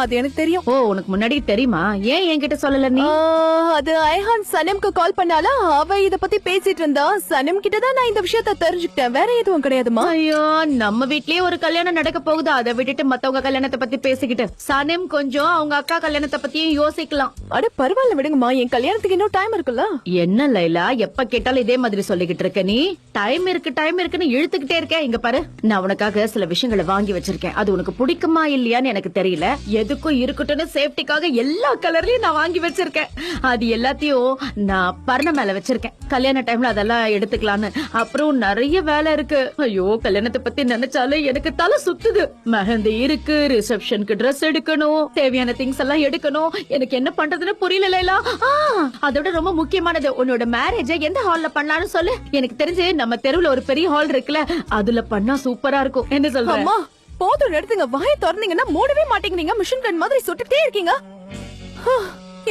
அது எனக்கு தெரியும். ஓ உனக்கு முன்னாடி தெரியுமா? ஏன் என்கிட்ட சொல்லல நீ? அது ஐஹான் சனம்க்கு கால் பண்ணால, அவ இத பத்தி பேசிட்டு இருந்தா. சனம் கிட்ட தான் நான் இந்த விஷயத்த தெரிஞ்சுக்கிட்டேன், வேற எதுவும் கிடையாதுமா. ஐயோ நம்ம வீட்லயே ஒரு கல்யாணம் நடக்க போகுது, அதை விட்டுட்டு மத்தவங்க கல்யாணத்தை பத்தி பேசிக்கிட்டு. சனம் கொஞ்சம் அவங்க அக்கா கல்யாணத்தை பத்தியும் யோசிக்கலாம். அட பரவாயில்ல விடுங்கம்மா, என் கல்யாணத்துக்கு இன்னும் டைம் இருக்குல்ல. என்ன லைலா எப்ப கேட்டாலும் இதே மாதிரி சொல்லிக்கிட்டு இருக்க நீ? டைம் இருக்குன்னு இழுத்துக்கிட்டே இருக்க. இங்க பாரு, நான் உனக்காக சில விஷயங்களை வாங்கி வச்சிருக்கேன். அது உனக்கு பிடிக்குமா இல்லையான்னு எனக்கு தெரியல. எதுக்கும் இருக்கட்டும்னு சேஃப்டிக்காக எல்லா கலர்லயும் நான் வாங்கி வச்சிருக்கேன். அது எல்லாத்தையும் நான் பர்ண மேல வச்சிருக்கேன். கல்யாண டைம்ல அதெல்லாம் எடுத்துக்கலான்னு. அப்புறம் நிறைய வேலை இருக்கு. ஐயோ கல்யாணத்தை பத்தி நினைச்சாலே எனக்கு தலை சுத்துது. மெஹந்தி இருக்கு, ரிசப்ஷனுக்கு ட்ரெஸ் எடுக்கணும், தேவையான திங்ஸ் எல்லாம் எடுக்கணும். எனக்கு என்ன பண்றதுன்னு புரியல லைலா. அதோட ரொம்ப முக்கியமானது, உன்னோட மேரேஜ எந்த ஹால்ல பண்ணலாம்னு சொல்லு. எனக்கு தெரிஞ்சு நம்ம தெருவுல ஒரு பெரிய ஹால் இருக்குல்ல, அதுல பண்ணா சூப்பரா இருக்கும். என்ன சொல்ற? போதும் எடுத்துங்க, வாய திறந்தீங்கன்னா மூடவே மாட்டேங்கிறீங்க. மிஷின் கன் மாதிரி சுட்டுட்டே இருக்கீங்க.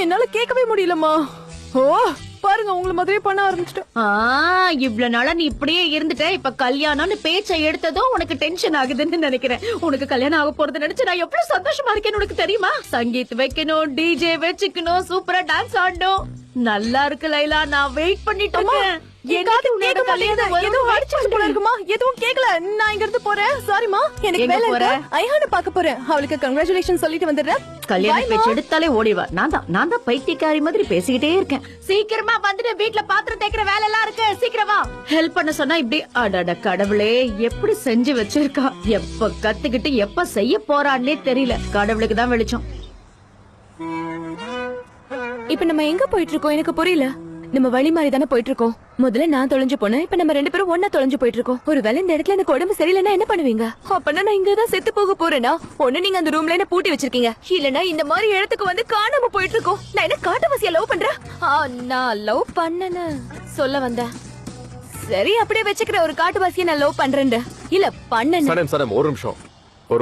என்னால கேட்கவே முடியலமா. ஓ பாருங்க, உங்களை மாதிரியே பண்ண ஆரம்பிச்சிட்டேன். இவ்வளவு நாளா நீ இப்படியே இருந்துட்ட, இப்ப கல்யாணம்னு பேச்சை எடுத்ததும் உனக்கு டென்ஷன் ஆகுதுன்னு நினைக்கிறேன். உனக்கு கல்யாணம் ஆக போறது நினைச்சு நான் எவ்வளவு சந்தோஷமா இருக்கேன்னு உனக்கு தெரியுமா? சங்கீத் வைக்கணும், டிஜே வச்சுக்கணும், சூப்பரா டான்ஸ் ஆடணும். நல்லா இருக்கு லைலா, நான் வெயிட் பண்ணிட்டு இருக்கேன். எதுவும் கேக்கல, நான் இங்க இருந்து போறேன். சாரிமா, எனக்கு வேலை இருக்கு. ஐஹான பாக்க போறேன், அவளுக்கு கங்க்ராச்சுலேஷன் சொல்லிட்டு வந்துடுறேன். கல்யாண பேச்சு எடுத்தாலே ஓடிவா. நான் தான் பைத்தியக்காரி மாதிரி பேசிக்கிட்டே இருக்கேன். சீக்கிரமா வந்துட்டு வீட்டுல பாத்திரம் தேய்க்கிற வேலை எல்லாம் இருக்கு, சீக்கிரம் வா. ஹெல்ப் பண்ண சொன்னா இப்படி அடட கடவுளே எப்படி செஞ்சு வச்சிருக்கா. எப்ப கத்துக்கிட்டு எப்ப செய்ய போறான்னே தெரியல. கடவுளுக்கு தான் வெளிச்சம். இப்ப நம்ம எங்க போயிட்டு இருக்கோம் எனக்கு புரியல. நம்ம வழி மாதிரி தானே போயிட்டு இருக்கோம். முதல்ல நான் தொலைஞ்சு போனேன், இப்ப நம்ம 2 பேரும் ஒன்னா தொலைஞ்சு போயிட்டு இருக்கோம். ஒரு வேலை இந்த இடத்துல எனக்கு உடம்பு சரியில்லைன்னா என்ன பண்ணுவீங்க? அப்பனா நான் இங்கதான் செத்து போக போறேனா? ஒண்ணு நீங்க அந்த ரூம்ல என்ன பூட்டி வச்சிருக்கீங்க, இல்லனா இந்த மாதிரி இடத்துக்கு வந்து காணாம போயிட்டு இருக்கோம். நான் என்ன காட்டுவாசியா லவ் பண்றேன்? நான் லவ் பண்ணனு சொல்ல வந்தேன். சரி அப்படியே வச்சுக்கிற, ஒரு காட்டுவாசியை நான் லவ் பண்றேன் இல்ல பண்ணனு. சனம் ஒரு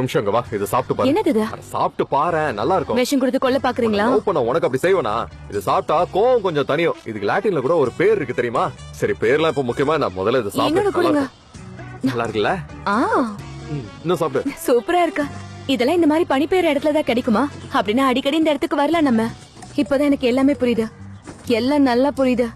நிமிஷம் இங்க வா. இது சாப்பிட்டு பாரு. என்னது இது? சாப்பிட்டு பாரு, நல்லா இருக்கும். விஷம் கொடுத்து கொல்ல பாக்குறீங்களா? லவ் பண்ண உனக்கு அப்படி செய்வனா? இது சாப்பிட்டா கோவம் கொஞ்சம் தனியும். இதுக்கு லாட்டின்ல கூட ஒரு பேர் இருக்கு தெரியுமா? சரி பேர்லாம் இப்ப முக்கியமா, நான் முதல்ல இதை சாப்பிட்டு. நல்லா இருக்குல்ல? இன்னும் சாப்பிடு. சூப்பரா இருக்கா. இதெல்லாம் இந்த மாதிரி பனி பெய்யுற இடத்துலதான் கிடைக்குமா? அப்படின்னா அடிக்கடி இந்த இடத்துக்கு வரலாம் நம்ம. இப்பதான் எனக்கு எல்லாமே புரியுது, எல்லாம் நல்லா புரியுது.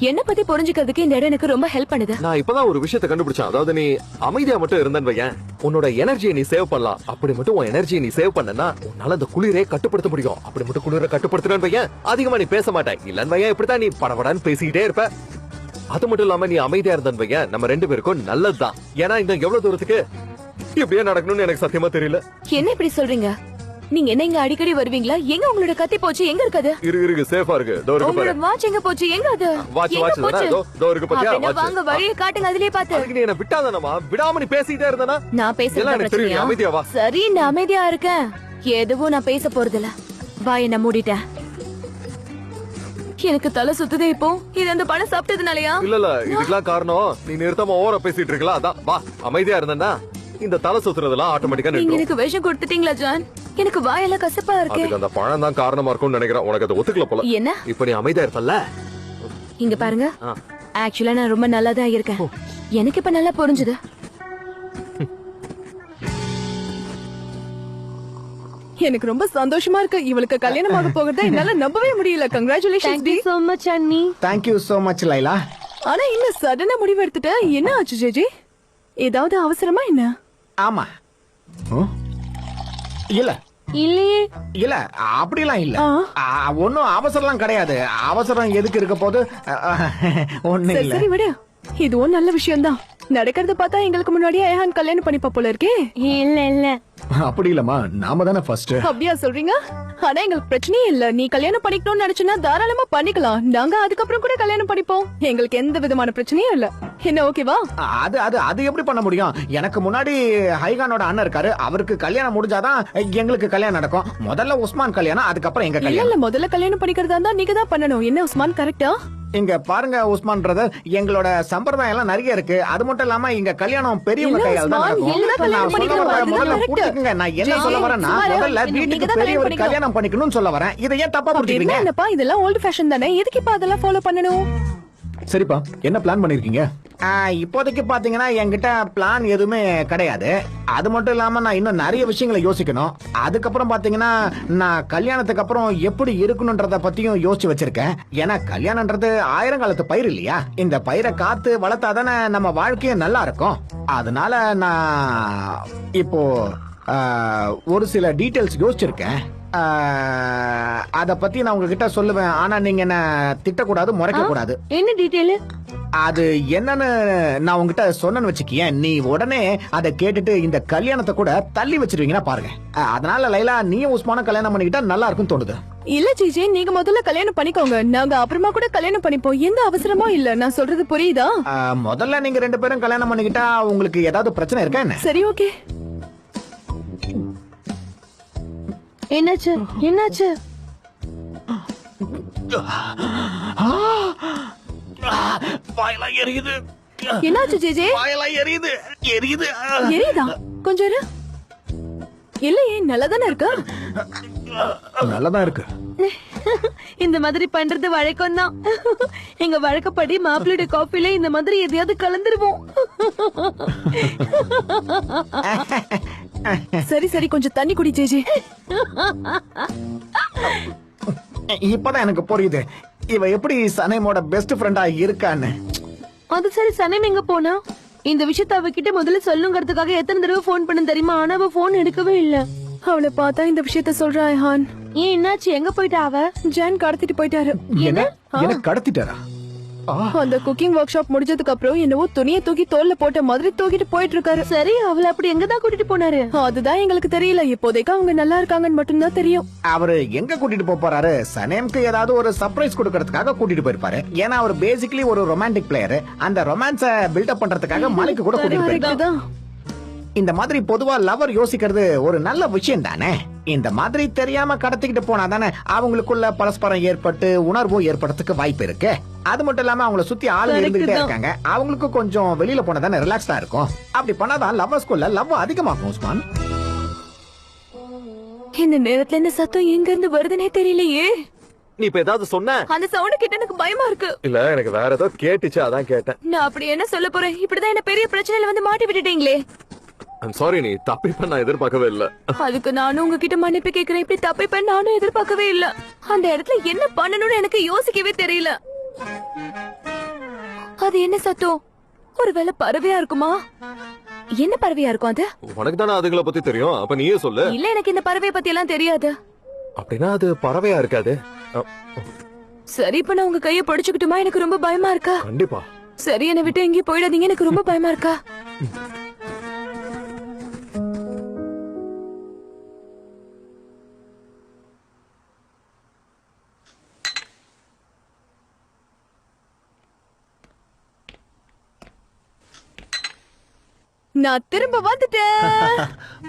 என்ன பத்தி புரிஞ்சுக்கிறதுக்கு இந்த இடம் எனக்கு ரொம்ப ஹெல்ப் பண்ணுது. நான் இப்பதான் ஒரு விஷயத்தை கண்டுபிடிச்சேன். அதாவது நீ அமைதியா மட்டும் இருந்தேன்னு வையேன், உன்னோட எனர்ஜியை நீ சேவ் பண்ணலாம். அப்படி மட்டும் உன் எனர்ஜியை நீ சேவ் பண்ணனா உன்னால அந்த குளிரே கட்டுப்படுத்த முடியும். அப்படி மட்டும் குளிரை கட்டுப்படுத்தினு வையேன், அதிகமா நீ பேச மாட்டேன். இல்லன்னு வையன் இப்படித்தான் நீ படபடான்னு பேசிக்கிட்டே இருப்ப. அது மட்டும் இல்லாம நீ அமைதியா இருந்தேன்னு வையன், நம்ம 2 பேருக்கும் நல்லதுதான். ஏன்னா இன்னும் எவ்வளவு தூரத்துக்கு இப்படியே நடக்கணும்னு எனக்கு சத்தியமா தெரியல. என்ன இப்படி சொல்றீங்க? நீங்க என்ன இங்க அடிக்கடி வருவீங்களா? எங்க உங்களோட கத்தி போச்சு? எங்க இருக்குது? இருக்கு சேஃபா இருக்கு. தோ இருக்கு பாரு. உங்களோட வாட்ச் எங்க போச்சு? எங்க அது? வாட்ச் தானே. தோ இருக்கு பாத்தியா? வாட்ச். வாங்க வழியை காட்டுங்க, அதிலே பாத்து. அதுக்கு நீ என்ன விட்டாதானமா? விடாம நீ பேசிட்டே இருந்தானா? நான் பேசல பிரச்சனையா? அமைதியா வா. சரி நான் அமைதியா இருக்கேன். எதுவும் நான் பேச போறது இல்ல. வாயை நான் மூடிட்டேன். எனக்கு தலை சுத்துதே இப்போ. இது அந்த பணம் சாப்பிட்டதுனாலயா? இல்ல இதுக்கெல்லாம் காரணம் நீ நிறுத்தாம ஓவரா பேசிட்டு இருக்கல. அதான் வா அமைதியா இருந்தேன்னா இந்த தலை சுத்துறதெல்லாம் ஆட்டோமேட்டிக்கா நீங்க நின்றும். எனக்கு விஷம் கொடுத்துட்டீங்களா ஜான்? எனக்கு வாயெல்லாம் கசப்பா இருக்கு. அதுக்கு அந்த பழம் தான் காரணமா இருக்கும்னு நினைக்கிறேன். உனக்கு அது ஒத்துக்கல போல. என்ன? இப்ப நீ அமைதியா இருப்பல்ல? இங்க பாருங்க, ஆக்சுவலா நான் ரொம்ப நல்லா தான் இருக்கேன். எனக்கு இப்ப நல்லா புரிஞ்சுது. எனக்கு ரொம்ப சந்தோஷமா இருக்கு. இவளுக்கு கல்யாணம் ஆக போகிறத என்னால நம்பவே முடியல. கங்க்ராச்சுலேஷன்ஸ் டி. so much அண்ணி. Thank you so much Laila. ஆனா இன்னும் சடனா முடிவு எடுத்துட்ட. என்ன ஆச்சு ஜெஜி? ஏதாவது அவசரமா என்ன? ஆமா. இல்ல இல்லையே. இல்ல அப்படிலாம் இல்ல. ஒன்னும் அவசரம்லாம் கிடையாது. அவசரம் எதுக்கு இருக்க போது? ஒண்ணு இல்ல. சரி விடு, இதுவும் நல்ல விஷயம் தான். நடக்கிறத பார்த்தா எங்களுக்கு முன்னாடியே ஐஹான் கல்யாணம் பண்ணிப்பா போல இருக்கே. இல்ல அப்படி இல்லம்மா, நாம தானே ஃபர்ஸ்ட். அப்படியா சொல்றீங்க? ஆனா எங்களுக்கு பிரச்சனையே இல்ல. நீ கல்யாணம் பண்ணிக்கணும்னு நினைச்சுன்னா தாராளமா பண்ணிக்கலாம். நாங்க அதுக்கப்புறம் கூட கல்யாணம் பண்ணிப்போம். எங்களுக்கு எந்த விதமான பிரச்சனையும் இல்ல. என்ன ஓகேவா? அது அது அது எப்படி பண்ண முடியும்? எனக்கு முன்னாடி ஹைகானோட அண்ணன் இருக்காரு. அவருக்கு கல்யாணம் முடிஞ்சாதான் எங்களுக்கு கல்யாணம் நடக்கும். முதல்ல உஸ்மான் கல்யாணம், அதுக்கப்புறம் எங்க இல்ல கல்யாணம். இல்ல, முதல்ல கல்யாணம் பண்ணிக்கிறதா இருந்தா நீங்க தான் பண்ணணும். என்ன உஸ்மான், கரெக்டா? இங்க பாருங்க உஸ்மான் பிரதர், எங்களோட சம்பிரதாயம் எல்லாம் நிறைய இருக்கு. அது மட்டும் இல்லாம இங்க கல்யாணம் பெரியவங்க கையால தான் நடக்கும். நான் சொல்ல வரேன், முதல்ல புரிஞ்சுக்கங்க. நான் என்ன சொல்ல வரேன்னா, முதல்ல வீட்டுக்கு பெரியவர் கல்யாணம் பண்ணிக்கணும்னு சொல்ல வரேன். இதை ஏன் தப்பா புரிஞ்சுக்கிறீங்க? என்னப்பா இதெல்லாம் ஓல்ட் ஃபேஷன் தானே. எதுக்கு இப்ப அதெல்லாம் ஃபாலோ பண்ணணும்? சரிப்பா, என்ன பிளான் பண்ணிருக்கீங்க? இப்போதைக்கு பாத்தீங்கன்னா என்கிட்ட பிளான் எதுவுமே கிடையாது. அது மட்டும் இல்லாம நான் இன்னும் நிறைய விஷயங்களை யோசிக்கணும். அதுக்கப்புறம் பாத்தீங்கன்னா நான் கல்யாணத்துக்கு அப்புறம் எப்படி இருக்கணும்ன்றத பத்தியும் யோசிச்சு வச்சிருக்கேன். ஏன்னா கல்யாணம்ன்றது 1000 காலத்து பயிர் இல்லையா? இந்த பயிரை காத்து வளர்த்தாதானே நம்ம வாழ்க்கையும் நல்லா இருக்கும். அதனால நான் இப்போ ஒரு சில டீடைல்ஸ் யோசிச்சிருக்கேன். அத பத்தி நான் உங்ககிட்ட சொல்லுவேன். ஆனா நீங்க என்ன திட்டக்கூடாது, முறைக்க கூடாது. என்ன டீடைல்? அது என்னன்னு நான் உங்ககிட்ட சொன்னேன்னு வச்சுக்கியேன், நீ உடனே அதை கேட்டுட்டு இந்த கல்யாணத்தை கூட தள்ளி வச்சிருவீங்கன்னா பாருங்க. அதனால லைலா, நீயும் உஸ்மான கல்யாணம் பண்ணிக்கிட்டா நல்லா இருக்கும்னு தோணுது. இல்ல ஜிஜி, நீங்க முதல்ல கல்யாணம் பண்ணிக்கோங்க. நாங்க அப்புறமா கூட கல்யாணம் பண்ணிப்போம். எந்த அவசரமும் இல்ல. நான் சொல்றது புரியுதா? முதல்ல நீங்க 2 பேரும் கல்யாணம் பண்ணிக்கிட்டா உங்களுக்கு ஏதாவது பிரச்சனை இருக்கா என்ன? சரி, ஓகே. என்னாச்சு? என்னாச்சு? வாயெல்லாம் எரியுது. என்னாச்சு ஜிஜி? வாயெல்லாம் எரியுது. எரியுது. எரியுதா? கொஞ்சம் இரு. இல்லையே, நல்லதானே இருக்கு. நல்லதான் இருக்கு. இந்த மாதிரி பண்றது வழக்கம் தான். எங்க வழக்கப்படி மாப்பிள்ளை காஃபில இந்த மாதிரி எதையாவது கலந்துருவோம். சரி சரி, கொஞ்சம் தண்ணி குடி ஜேஜி. இப்பதான் எனக்கு புரியுது இவ எப்படி சனேமோட பெஸ்ட் ஃப்ரெண்டா இருக்கான்னு. அது சரி, சனேம் எங்க போனா? இந்த விஷயத்த அவகிட்ட முதல்ல சொல்லுங்கிறதுக்காக எத்தனை தடவை போன் பண்ண தெரியுமா? ஆனா அவ போன் எடுக்கவே இல்ல. அவளை பார்த்தா இந்த விஷயத்த சொல்றா ஐஹான். ஏன், என்னாச்சு? எங்க போயிட்டா அவ? ஜான் கடத்திட்டு போயிட்டாரு. என்ன கடத்திட்டாரா? அந்த குக்கிங் ஒர்க் ஷாப் முடிஞ்சதுக்கு அப்புறம் என்னவோ துணியை தூக்கி தோல்ல போட்ட மாதிரி தூக்கிட்டு போயிட்டு இருக்காரு. சரி, அவளை அப்படி எங்கதான் கூட்டிட்டு போனாரு? அதுதான் எங்களுக்கு தெரியல. இப்போதைக்கு அவங்க நல்லா இருக்காங்கன்னு மட்டும்தான் தெரியும். அவரு எங்க கூட்டிட்டு போறாரு? சனேம்க்கு ஏதாவது ஒரு சர்ப்ரைஸ் கொடுக்கறதுக்காக கூட்டிட்டு போயிருப்பாரு. ஏன்னா அவர் பேசிக்கலி ஒரு ரொமான்டிக் பிளேயர். அந்த ரொமான்ஸ பில்டப் பண்றதுக்காக மலைக்கு கூட கூட்டிட்டு போயிருக்காரு. இந்த மாதிரி பொதுவா லவர் யோசிக்கிறது ஒரு நல்ல விஷயம் தானே. இந்த மாதிரி தெரியாம கடத்திக்கிட்டு போனா தானே அவங்களுக்குள்ள பரஸ்பரம் ஏற்பட்டு உணர்வும் ஏற்படுறதுக்கு வாய்ப்பு இருக்கு. அது மட்டும் இல்லாம அவங்கள சுத்தி ஆளு இருந்துகிட்டே இருக்காங்க. அவங்களுக்கு கொஞ்சம் வெளியில போனா தானே ரிலாக்ஸ்டா இருக்கும். அப்படி பண்ணாதான் லவ்வர்ஸ்குள்ள லவ் அதிகமாகும். உஸ்மான், இந்த நேரத்துல இந்த சத்தம் எங்க இருந்து வருதுன்னே தெரியலையே. நீ இப்ப ஏதாவது சொன்ன? அந்த சவுண்ட் கிட்ட எனக்கு பயமா இருக்கு. இல்ல, எனக்கு வேற ஏதோ கேட்டுச்சு, அதான் கேட்டேன். நான் அப்படி என்ன சொல்ல போறேன்? இப்படிதான் என்ன பெரிய பிரச்சனையில வந்து மாட்டி விட்டுட்டீங்களே. I'm sorry, நீ தப்பிப்ப நான் எதிர்பார்க்கவே இல்ல. அதுக்கு நானும் உங்ககிட்ட மன்னிப்பு கேக்குறேன். இப்படி தப்பிப்ப நானும் எதிர்பார்க்கவே இல்ல. அந்த இடத்துல என்ன பண்ணணும்னு எனக்கு யோசிக்கவே தெரியல. அது என்ன சத்தம்? ஒருவேளை பறவையா இருக்குமா? என்ன பறவையா இருக்கும் அது? உனக்கு தானே அதுகளை பத்தி தெரியும், அப்ப நீயே சொல்லு. இல்ல, எனக்கு இந்த பறவையை பத்தி எல்லாம் தெரியாது. அப்படின்னா அது பறவையா இருக்காது. சரி, இப்ப நான் உங்க கையை பிடிச்சுக்கிட்டுமா? எனக்கு ரொம்ப பயமா இருக்கா. கண்டிப்பா. சரி, என்னை விட்டு எங்கேயும் போயிடாதீங்க, எனக்கு ரொம்ப பயமா இருக்கா. நான் திரும்ப வந்துட்டேன்.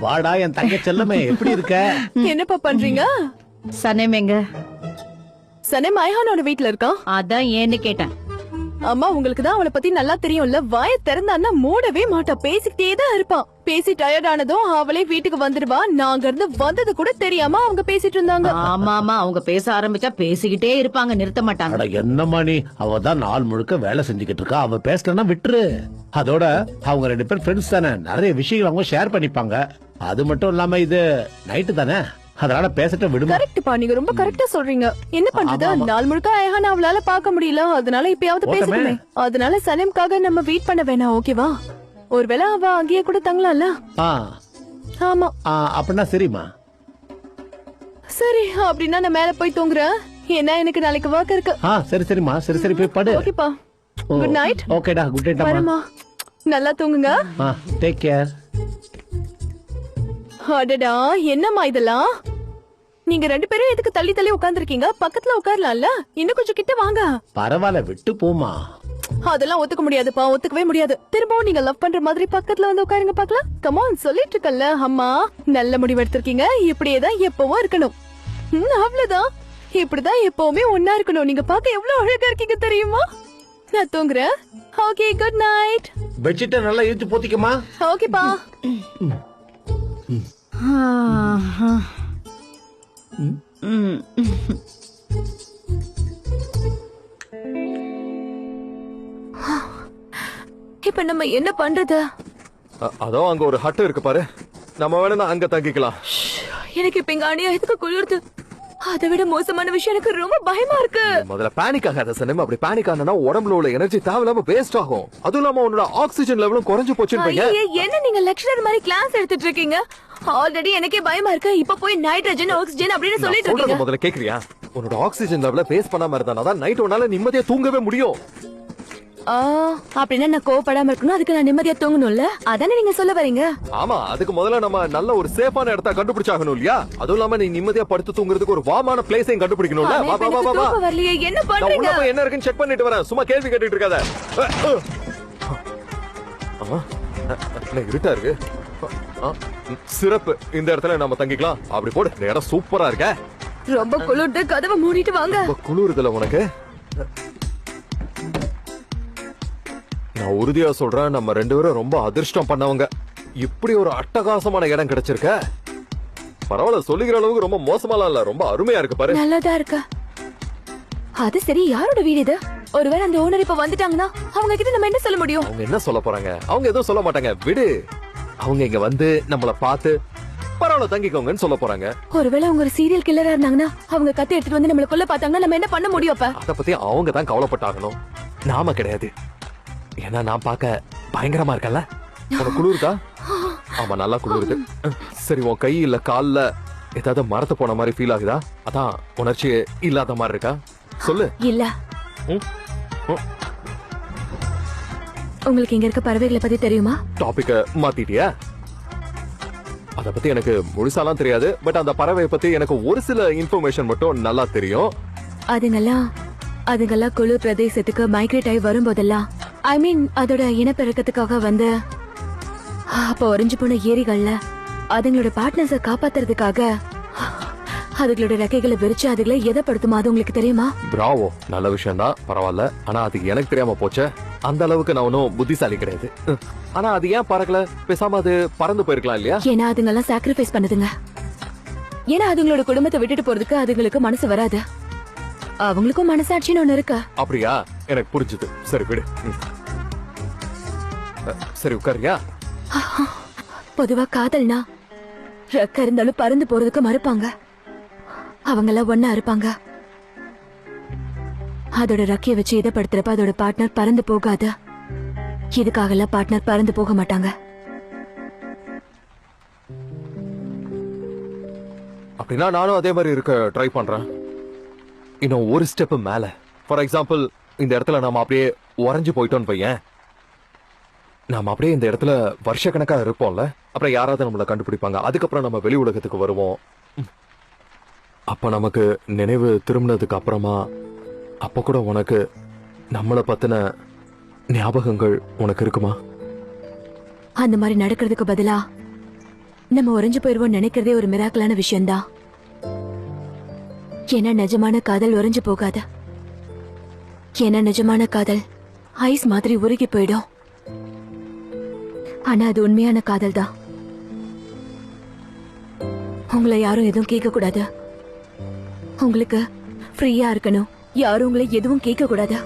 வாடா என் தங்க செல்லமே, எப்படி இருக்க? என்னப்பா பண்றீங்க? சனேம் எங்க? சனேம் ஐஹானோட வீட்ல இருக்கா. அதான் ஏன்னு கேட்டேன். அம்மா, உங்களுக்கு தான் அவளை பத்தி நல்லா தெரியும்ல. வாய திறந்தான்னா மூடவே மாட்டா, பேசிக்கிட்டே தான் இருப்பான். பேசி டயர்ட் ஆனதும் அவளே வீட்டுக்கு வந்துடுவா. நாங்க இருந்து வந்தது கூட தெரியாம அவங்க பேசிட்டு இருந்தாங்க. ஆமா ஆமா, அவங்க பேச ஆரம்பிச்சா பேசிக்கிட்டே இருப்பாங்க, நிறுத்த மாட்டாங்க. அட என்னம்மா நீ, அவ தான் நாள் முழுக்க வேலை செஞ்சுக்கிட்டு இருக்கா. அவ பேசலன்னா விட்டுரு. அதோட அவங்க 2 பேர் ஃப்ரெண்ட்ஸ் தானே, நிறைய விஷயங்கள் அவங்க ஷேர் பண்ணிப்பாங்க. அது மட்டும் இல்லாம இது நைட்டு தானே, அதனால பேசட்ட விடுமா. கரெக்ட்பா, நீங்க ரொம்ப கரெக்டா சொல்றீங்க. என்ன பண்றது, நாள் முழுக்க ஐஹான் அவளால பார்க்க முடியல. அதனால இப்பயாவது பேசணுமே. அதனால சனேம்காக நம்ம வெயிட் பண்ண வேணாம், ஓகேவா? ஒருவேளை அவ அங்கேயே கூட தங்கலாம்ல. ஆமா. அப்படின்னா சரிம்மா. சரி, அப்படின்னா நான் மேல போய் தூங்குறேன். ஏன்னா எனக்கு நாளைக்கு ஒர்க் இருக்கு. சரி சரிம்மா, சரி சரி போய் படு. ஓகேப்பா, குட் நைட். ஓகேடா, குட் நைட். வரமா, நல்லா தூங்குங்க. Take care. அடடா, என்னம்மா இதெல்லாம்? நீங்க 2 பேரும் எதுக்கு தள்ளி தள்ளி உட்கார்ந்துருக்கீங்க? பக்கத்துல உட்காரலாம்ல. இன்னும் கொஞ்சம் கிட்ட வாங்க. பரவாயில்ல, விட்டு போமா. அதெல்லாம் ஒத்துக்க முடியாதுப்பா, ஒத்துக்கவே முடியாது. திரும்பவும் நீங்க லவ் பண்ற மாதிரி பக்கத்துல வந்து உட்காருங்க பாக்கலாம். கமான், சொல்லிட்டு இருக்கல்ல அம்மா. நல்ல முடிவு எடுத்திருக்கீங்க. இப்படியேதான் எப்பவும் இருக்கணும். அவ்வளவுதான், இப்படிதான் எப்பவுமே ஒன்னா இருக்கணும். நீங்க பார்க்க எவ்வளவு அழகா இருக்கீங்க தெரியுமா? நான் தூங்குறேன். Okay, good night. பெட்ஷீட்டை நல்லா இழுத்து போத்திக்கமா. ஓகேப்பா. இப்ப நம்ம என்ன பண்றது? அதோ அங்க ஒரு ஹட் இருக்கு பாரு, நம்ம வேணா அங்க தங்கிக்கலாம். எனக்கு இப்ப இங்க அநியாயத்துக்கு குளிர்து. அதை விட மோசமான விஷயம், எனக்கு ரொம்ப பயமா இருக்கு. முதல்ல பேனிக் ஆகாத சனேம். அப்படி பேனிக் ஆனா உடம்புல உள்ள எனர்ஜி தேவையில்லாம வேஸ்ட் ஆகும். அதுவும் இல்லாம உன்னோட ஆக்சிஜன் லெவலும் குறைஞ்சு போச்சுன்னு. என்ன நீங்க லெக்சரர் மாதிரி கிளாஸ் எடுத்துட்டு இருக்கீங்க? ஆல்ரெடி எனக்கே பயமா இருக்கு. இப்ப போய் நைட்ரஜன் ஆக்சிஜன் அப்படின்னு சொல்லிட்டு இருக்கீங்க. முதல்ல கேக்குறியா? உன்னோட ஆக்சிஜன் லெவல பேஸ் பண்ணாம இருந்தா நைட் உன்னால நிம்மதியா தூங்கவே முடியும். அப்படின்னா நான் கோவப்படாம இருக்கணும், அதுக்கு நான் நிம்மதியா தூங்கணும்ல, அதானே நீங்க சொல்ல வரீங்க? ஆமா, அதுக்கு முதல்ல நம்ம நல்ல ஒரு சேஃபான இடத்த கண்டுபிடிச்சாகணும் இல்லையா? அதுவும் இல்லாம நீ நிம்மதியா படுத்து தூங்குறதுக்கு ஒரு வாமான பிளேஸையும் கண்டுபிடிக்கணும்ல. வா வா வா வா. வரலையே, என்ன பண்றீங்க? நான் என்ன இருக்குன்னு செக் பண்ணிட்டு வரேன், சும்மா கேள்வி கேட்டுட்டு இருக்காத. இருட்டா இருக்கு. சிறப்பு, இந்த இடத்துல நம்ம தங்கிக்கலாம். அப்படி போடு, இந்த இடம் சூப்பரா இருக்க. ரொம்ப குளிர்து, கதவை மூடிட்டு வாங்க. குளிருதுல உனக்கு? நான் உறுதியா சொல்றேன், நம்ம 2 பேரும் ரொம்ப அதிர்ஷ்டம் பண்ணவங்க. இப்படி ஒரு அட்டகாசமான இடம் கிடைச்சிருக்க. பரவாயில்ல, சொல்லிக்கிற அளவுக்கு ரொம்ப மோசமாலாம் இல்ல, ரொம்ப அருமையா இருக்கு பாரு. நல்லதா இருக்கு. அது சரி, யாரோட வீடு இது? ஒருவேளை அந்த ஓனர் இப்ப வந்துட்டாங்கன்னா அவங்க கிட்ட நம்ம என்ன சொல்ல முடியும்? அவங்க என்ன சொல்ல போறாங்க? அவங்க எதுவும் சொல்ல மாட்டாங்க, விடு. அவங்க இங்க வந்து நம்மள பார்த்து பரவாயில்ல தங்கிக்கோங்கன்னு சொல்ல போறாங்க. ஒருவேளை அவங்க ஒரு சீரியல் கில்லரா இருந்தாங்கன்னா அவங்க கத்தி எடுத்துட்டு வந்து நம்மள கொல்ல பார்த்தாங்கன்னா நம்ம என்ன பண்ண முடியும்? அப்ப அத பத்தி அவங்க தான் கவலைப்பட்டாகணும், நாம கிடையாது. ஏன்னா நான் பார்க்க பயங்கரமா இருக்கல. உனக்கு குளிருதா? ஆமா, நல்லா குளிருது. சரி, உன் கை இல்ல கால்ல ஏதாவது மரத்து போன மாதிரி ஃபீல் ஆகுதா? அதான் உணர்ச்சி இல்லாத மாதிரி இருக்கா? சொல்லு. இல்ல. உங்களுக்கு இங்க இருக்க பறவைகளை பத்தி தெரியுமா? டாபிக்க மாத்திட்டியா? அத பத்தி எனக்கு முழுசாலாம் தெரியாது, பட் அந்த பறவை பத்தி எனக்கு ஒரு சில இன்ஃபர்மேஷன் மட்டும் நல்லா தெரியும். அதுங்கெல்லாம் குளிர் பிரதேசத்துக்கு மைக்ரேட் ஆகி வரும்போதெல்லாம், ஐ மீன் அதோட இனப்பெருக்கத்துக்காக வந்து அப்ப உறைஞ்சு போன ஏரிகள்ல அதுங்களோட பார்ட்னர்ஸ காப்பாத்துறதுக்காக அதுங்களோட ரெக்கைகளை விரிச்சு அதுகளை எதப்படுத்துமா? அது உங்களுக்கு தெரியுமா? பிராவோ, நல்ல விஷயம் தான், பரவாயில்ல. ஆனா அது எனக்கு தெரியாம போச்சே. அந்த அளவுக்கு நான் ஒன்னும் புத்திசாலி கிடையாது. ஆனா அது ஏன் பறக்கல? பேசாம அது பறந்து போயிருக்கலாம் இல்லையா? ஏன்னா அதுங்கெல்லாம் சாக்ரிஃபைஸ் பண்ணுதுங்க. ஏன்னா அதுங்களோட குடும்பத்தை விட்டுட்டு போறதுக்கு அதுங்களுக்கு மனசு வராது. அவங்களுக்கும் மனசாட்சின்னு ஒண்ணு இருக்கா? அப்படியா? எனக்கு புரிஞ்சுது. சரி, விடு. சரி, உட்காரியா? பொதுவா காதல்னா ரெக்க இருந்தாலும் பறந்து போறதுக்கு மறுப்பாங்க. அவங்கெல்லாம் ஒன்னா இருப்பாங்க. அதோட ரக்கைய வச்சு இதை படுத்துறப்ப அதோட பார்ட்னர் பறந்து போகாது. இதுக்காகலாம் பார்ட்னர் பறந்து போக மாட்டாங்க. அப்படின்னா நானும் அதே மாதிரி இருக்க ட்ரை பண்றேன். இன்னும் ஒரு ஸ்டெப் மேல. ஃபார் எக்ஸாம்பிள், இந்த இடத்துல நாம அப்படியே உறைஞ்சு போயிட்டோம்னு பையன், நாம அப்படியே இந்த இடத்துல வருஷக்கணக்கா இருப்போம்ல. அப்புறம் யாராவது நம்மளை கண்டுபிடிப்பாங்க. அதுக்கப்புறம் நம்ம வெளி உலகத்துக்கு வருவோம். அப்ப நமக்கு நினைவு திரும்பினதுக்கு அப்புறமா அப்ப கூட உனக்கு நம்மளை பத்தின ஞாபகங்கள் உனக்கு இருக்குமா? அந்த மாதிரி நடக்கிறதுக்கு பதிலா நம்ம உறைஞ்சு போயிருவோம் நினைக்கிறதே ஒரு மிராக்கலான விஷயம்தான். ஏன்னா நிஜமான காதல் உறைஞ்சு போகாது. ஏன்னா நிஜமான காதல் ஐஸ் மாதிரி உருகி போயிடும். ஆனா அது உண்மையான காதல் தான். உங்களை யாரும் எதுவும் கேட்க கூடாது. உங்களுக்கு ஃப்ரீயா இருக்கணும். யாரும் உங்களை எதுவும் கேட்க கூடாது.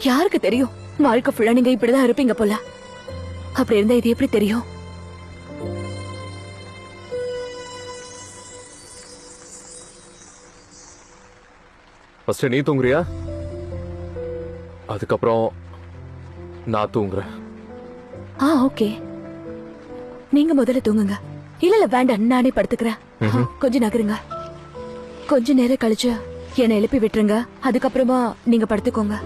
யாருக்கு தெரியும், வாழ்க்கை ஃபுல்லா நீங்க இப்படிதான் இருப்பீங்க போல. அப்படி இருந்தா இது எப்படி தெரியும்? ஃபர்ஸ்ட் நீ தூங்குறியா? அதுக்கப்புறம் நான் தூங்குறேன். ஓகே, நீங்க முதல்ல தூங்குங்க. இல்ல வேண்டாம், நானே படுத்துக்கிறேன். கொஞ்சம் நகருங்க. கொஞ்ச நேரம் கழிச்சு என்னை எழுப்பி விட்டுருங்க. அதுக்கப்புறமா நீங்க படுத்துக்கோங்க.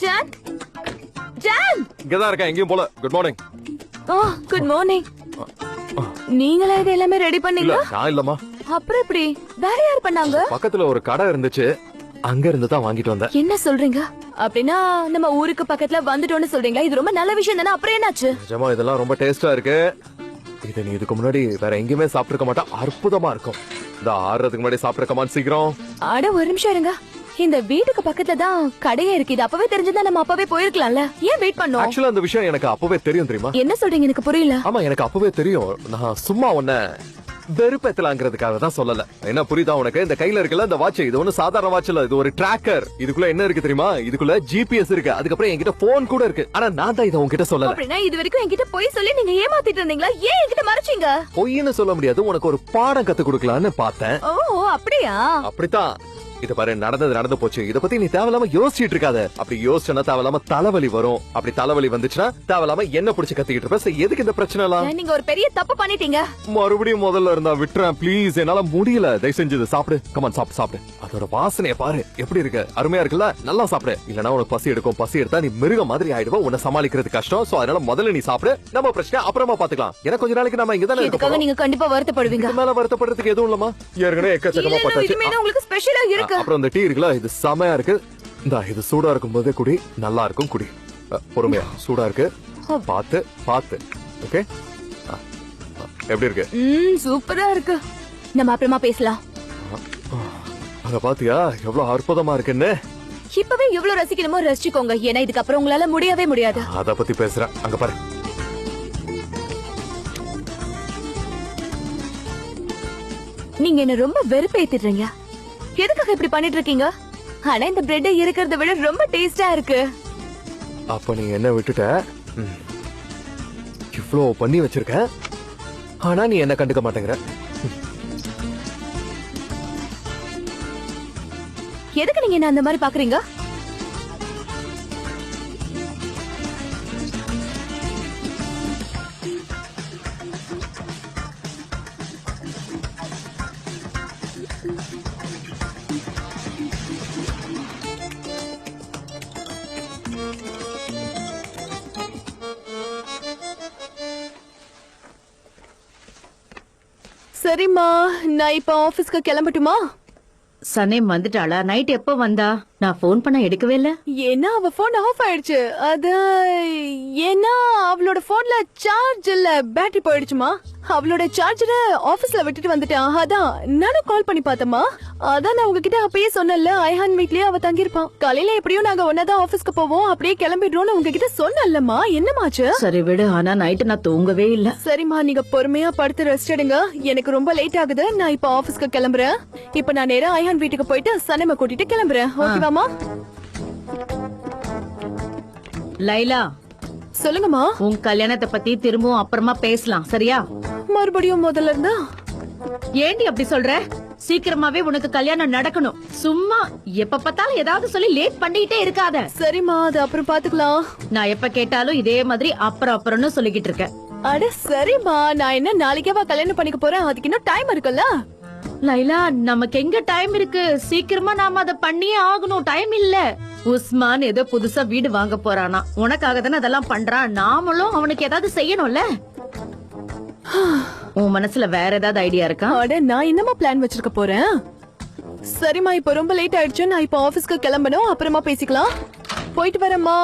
ஜான், ஜான், இங்கதான் இருக்கேன், எங்கேயும் போல. Good morning. Good morning. நீங்களா இது எல்லாமே ரெடி பண்ணீங்க? நான் இல்லம்மா. அப்புறம் எப்படி? வேற யார் பண்ணாங்க? பக்கத்துல ஒரு கடை இருந்துச்சு, அங்க இருந்து தான் வாங்கிட்டு வந்தேன். என்ன சொல்றீங்க? அப்படின்னா நம்ம ஊருக்கு பக்கத்துல வந்துட்டோம்னு சொல்றீங்களா? இது ரொம்ப நல்ல விஷயம் தானே. அப்புறம் என்னாச்சு? நிஜமா இதெல்லாம் ரொம்ப டேஸ்டா இருக்கு. இதை நீ இதுக்கு முன்னாடி வேற எங்கேயுமே சாப்பிட்டுருக்க மாட்டா. அற்புதமா இருக்கும். இந்த ஆறுறதுக்கு முன்னாடி சாப்பிட்டுருக்கமான்னு சீக்கிரம். அட ஒரு நிமிஷம் இருங்க. இந்த வீட்டுக்கு பக்கத்துல தான் கடையே இருக்கு. இது அப்பவே தெரிஞ்சதா நம்ம அப்பவே போயிருக்கலாம்ல. ஏன் வெயிட் பண்ணோம்? ஆக்சுவலா அந்த விஷயம் எனக்கு அப்பவே தெரியும் தெரியுமா? என்ன சொல்றீங்க? எனக்கு புரியல. ஆமா, எனக்கு அப்பவே தெரியும். நான் சும்மா உன்ன வெறுப்பேத்தலாங்கிறதுக்காக தான் சொல்லல. என்ன புரியுதா உனக்கு? இந்த கையில இருக்குல்ல இந்த வாட்ச், இது ஒண்ணு சாதாரண வாட்ச் இல்ல. இது ஒரு டிராக்கர். இதுக்குள்ள என்ன இருக்கு தெரியுமா? இதுக்குள்ள ஜிபிஎஸ் இருக்கு. அதுக்கப்புறம் என்கிட்ட போன் கூட இருக்கு. ஆனா நான் தான் இதை உன்கிட்ட சொல்லல. அப்படின்னா இது வரைக்கும் என்கிட்ட போய் சொல்லி நீங்க ஏமாத்திட்டு இருந்தீங்களா? ஏன் என்கிட்ட மறைச்சீங்க? பொய்ன்னு சொல்ல முடியாது. உனக்கு ஒரு பாடம் கத்து கொடுக்கலான்னு பார்த்தேன். ஓ அப்படியா? அப்படித்தான். இத பாரு, நடந்து போச்சு. இத பத்தி நீ தேவையில்லாம யோசிச்சுட்டு இருக்காத. அப்படி யோசிச்சா தேவையில்லாம தலைவலி வரும். அப்படி தலைவலி வந்துச்சுன்னா தேவையில்லாம என்ன பிடிச்சு கத்திக்கிட்டு இருப்ப. எதுக்கு இந்த பிரச்சனை எல்லாம்? நீங்க ஒரு பெரிய தப்பு பண்ணிட்டீங்க. மறுபடியும் முதல்ல இருந்தா விட்டுறேன் ப்ளீஸ். என்னால முடியல. தயவு செஞ்சு சாப்பிடு. கமான் சாப்பிடு. அதோட வாசனைய பாரு, எப்படி இருக்கு? அருமையா இருக்குல்ல? நல்லா சாப்பிடு. இல்லனா உனக்கு பசி எடுக்கும். பசி எடுத்தா நீ மிருகம் மாதிரி ஆயிடுவ. உன்னை சமாளிக்கிறது கஷ்டம். சோ அதனால முதல்ல நீ சாப்பிடு. நம்ம பிரச்சனை அப்புறமா பாத்துக்கலாம். எனக்கு கொஞ்ச நாளைக்கு நாம இங்க தானே இருக்கோம். நீங்க கண்டிப்பா வருத்தப்படுவீங்க. மேல வருத்தப்படுறதுக்கு எதுவும் இல்லமா. ஏற்கனவே எக்கச்சக்கமா பட்டாச்சு. உங்களுக்கு ஸ்பெஷலா இருக்கு. அப்புறம் இந்த டீ இருக்குல்ல, இது செமையா இருக்கு. இந்த இது சூடா இருக்கும் போதே குடி. நல்லா இருக்கும், குடி. பொறுமையா. சூடா இருக்கு. பாத்து. ஓகே, எப்படி இருக்கு? சூப்பரா இருக்கு. நம்ம அப்புறமா பேசலாம். அங்க பாத்தியா எவ்வளவு அற்புதமா இருக்குன்னு? இப்பவே எவ்வளவு ரசிக்கணுமோ ரசிச்சுக்கோங்க. ஏன்னா இதுக்கு அப்புறம் உங்களால முடியவே முடியாது. அத பத்தி பேசுறேன். அங்க பாரு. நீங்க என்ன ரொம்ப வெறுப்பேத்திடுறீங்க. எதுக்காக இப்படி பண்ணிட்டு இருக்கீங்க? ஆனா இந்த பிரெட் இருக்கிறத விட ரொம்ப டேஸ்டா இருக்கு. அப்ப நீ என்ன விட்டுட்ட? இவ்ளோ பண்ணி வச்சிருக்க, ஆனா நீ என்ன கண்டுக்க மாட்டேங்கிற. எதுக்கு நீங்க என்ன அந்த மாதிரி பாக்குறீங்க? சரிம்மா, நான் இப்ப ஆபீஸ்க்கு கிளம்பட்டுமா? சனேம் வந்துட்டாளா? நைட் எப்ப வந்தா? நான் ஃபோன் பண்ண எடுக்கவே இல்ல. ஏன்னா அவ போன் ஆஃப் ஆயிடுச்சு. அது ஏன்னா அவளோட போன்ல சார்ஜ் இல்ல, பேட்டரி போயிடுச்சுமா. அவளோட சார்ஜரை ஆபீஸ்ல விட்டுட்டு வந்துட்டான். அதான் நானும் கால் பண்ணி பார்த்தமா. அதான் நான் உங்ககிட்ட அப்பயே சொன்னல, ஐஹான் வீட்லயே அவ தங்கிருப்பான். காலையில எப்படியும் நாங்க ஒன்னாதான் ஆபீஸ்க்கு போவோம், அப்படியே கிளம்பிடுறோம்னு உங்ககிட்ட சொன்னல்லம்மா. என்னமாச்சு? சரி விடு, ஆனா நைட்டு நான் தூங்கவே இல்ல. சரிம்மா, நீங்க பொறுமையா படுத்து ரெஸ்ட் எடுங்க. எனக்கு ரொம்ப லேட் ஆகுது, நான் இப்ப ஆபீஸ்க்கு கிளம்புறேன். இப்ப நான் நேரா ஐஹான் வீட்டுக்கு போயிட்டு சனேம கூட்டிட்டு கிளம்புறேன். ஓகேவாமா? லைலா, சொல்லுங்கம்மா. உன் கல்யாணத்தை பத்தி திரும்பவும் அப்புறமா பேசலாம், சரியா? மறுபடியும் முதல்ல இருந்தா? ஏண்டி அப்படி சொல்ற? சீக்கிரமாவே உனக்கு கல்யாணம் நடக்கணும். சும்மா எப்ப பார்த்தாலும் ஏதாவது சொல்லி லேட் பண்ணிட்டே இருக்காத. சரிம்மா, அது அப்புறம் பாத்துக்கலாம். நான் எப்ப கேட்டாலும் இதே மாதிரி அப்புறம்னு சொல்லிக்கிட்டு இருக்கேன். அட சரிம்மா, நான் என்ன நாளைக்கேவா கல்யாணம் பண்ணிக்க போறேன்? அதுக்கு இன்னும் டைம் இருக்குல்ல. லைலா, நமக்கு எங்க டைம் இருக்கு? சீக்கிரமா நாம அதை பண்ணியே ஆகணும். டைம் இல்ல. உஸ்மான் ஏதோ புதுசா வீடு வாங்க போறானா, உனக்காக தானே அதெல்லாம் பண்றான். நாமளும் அவனுக்கு ஏதாவது செய்யணும்ல. உன் மனசுல வேற ஏதாவது ஐடியா இருக்கா? அட, நான் என்னமா பிளான் வச்சிருக்க போறேன்? சரிம்மா, இப்ப ரொம்ப லேட் ஆயிடுச்சு. நான் இப்ப ஆபீஸ்க்கு கிளம்பணும். அப்புறமா பேசிக்கலாம். போயிட்டு வரேம்மா.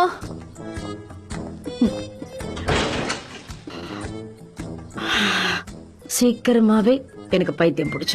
சீக்கிரமாவே எனக்கு பைத்தியம் பிடிச்சிரு.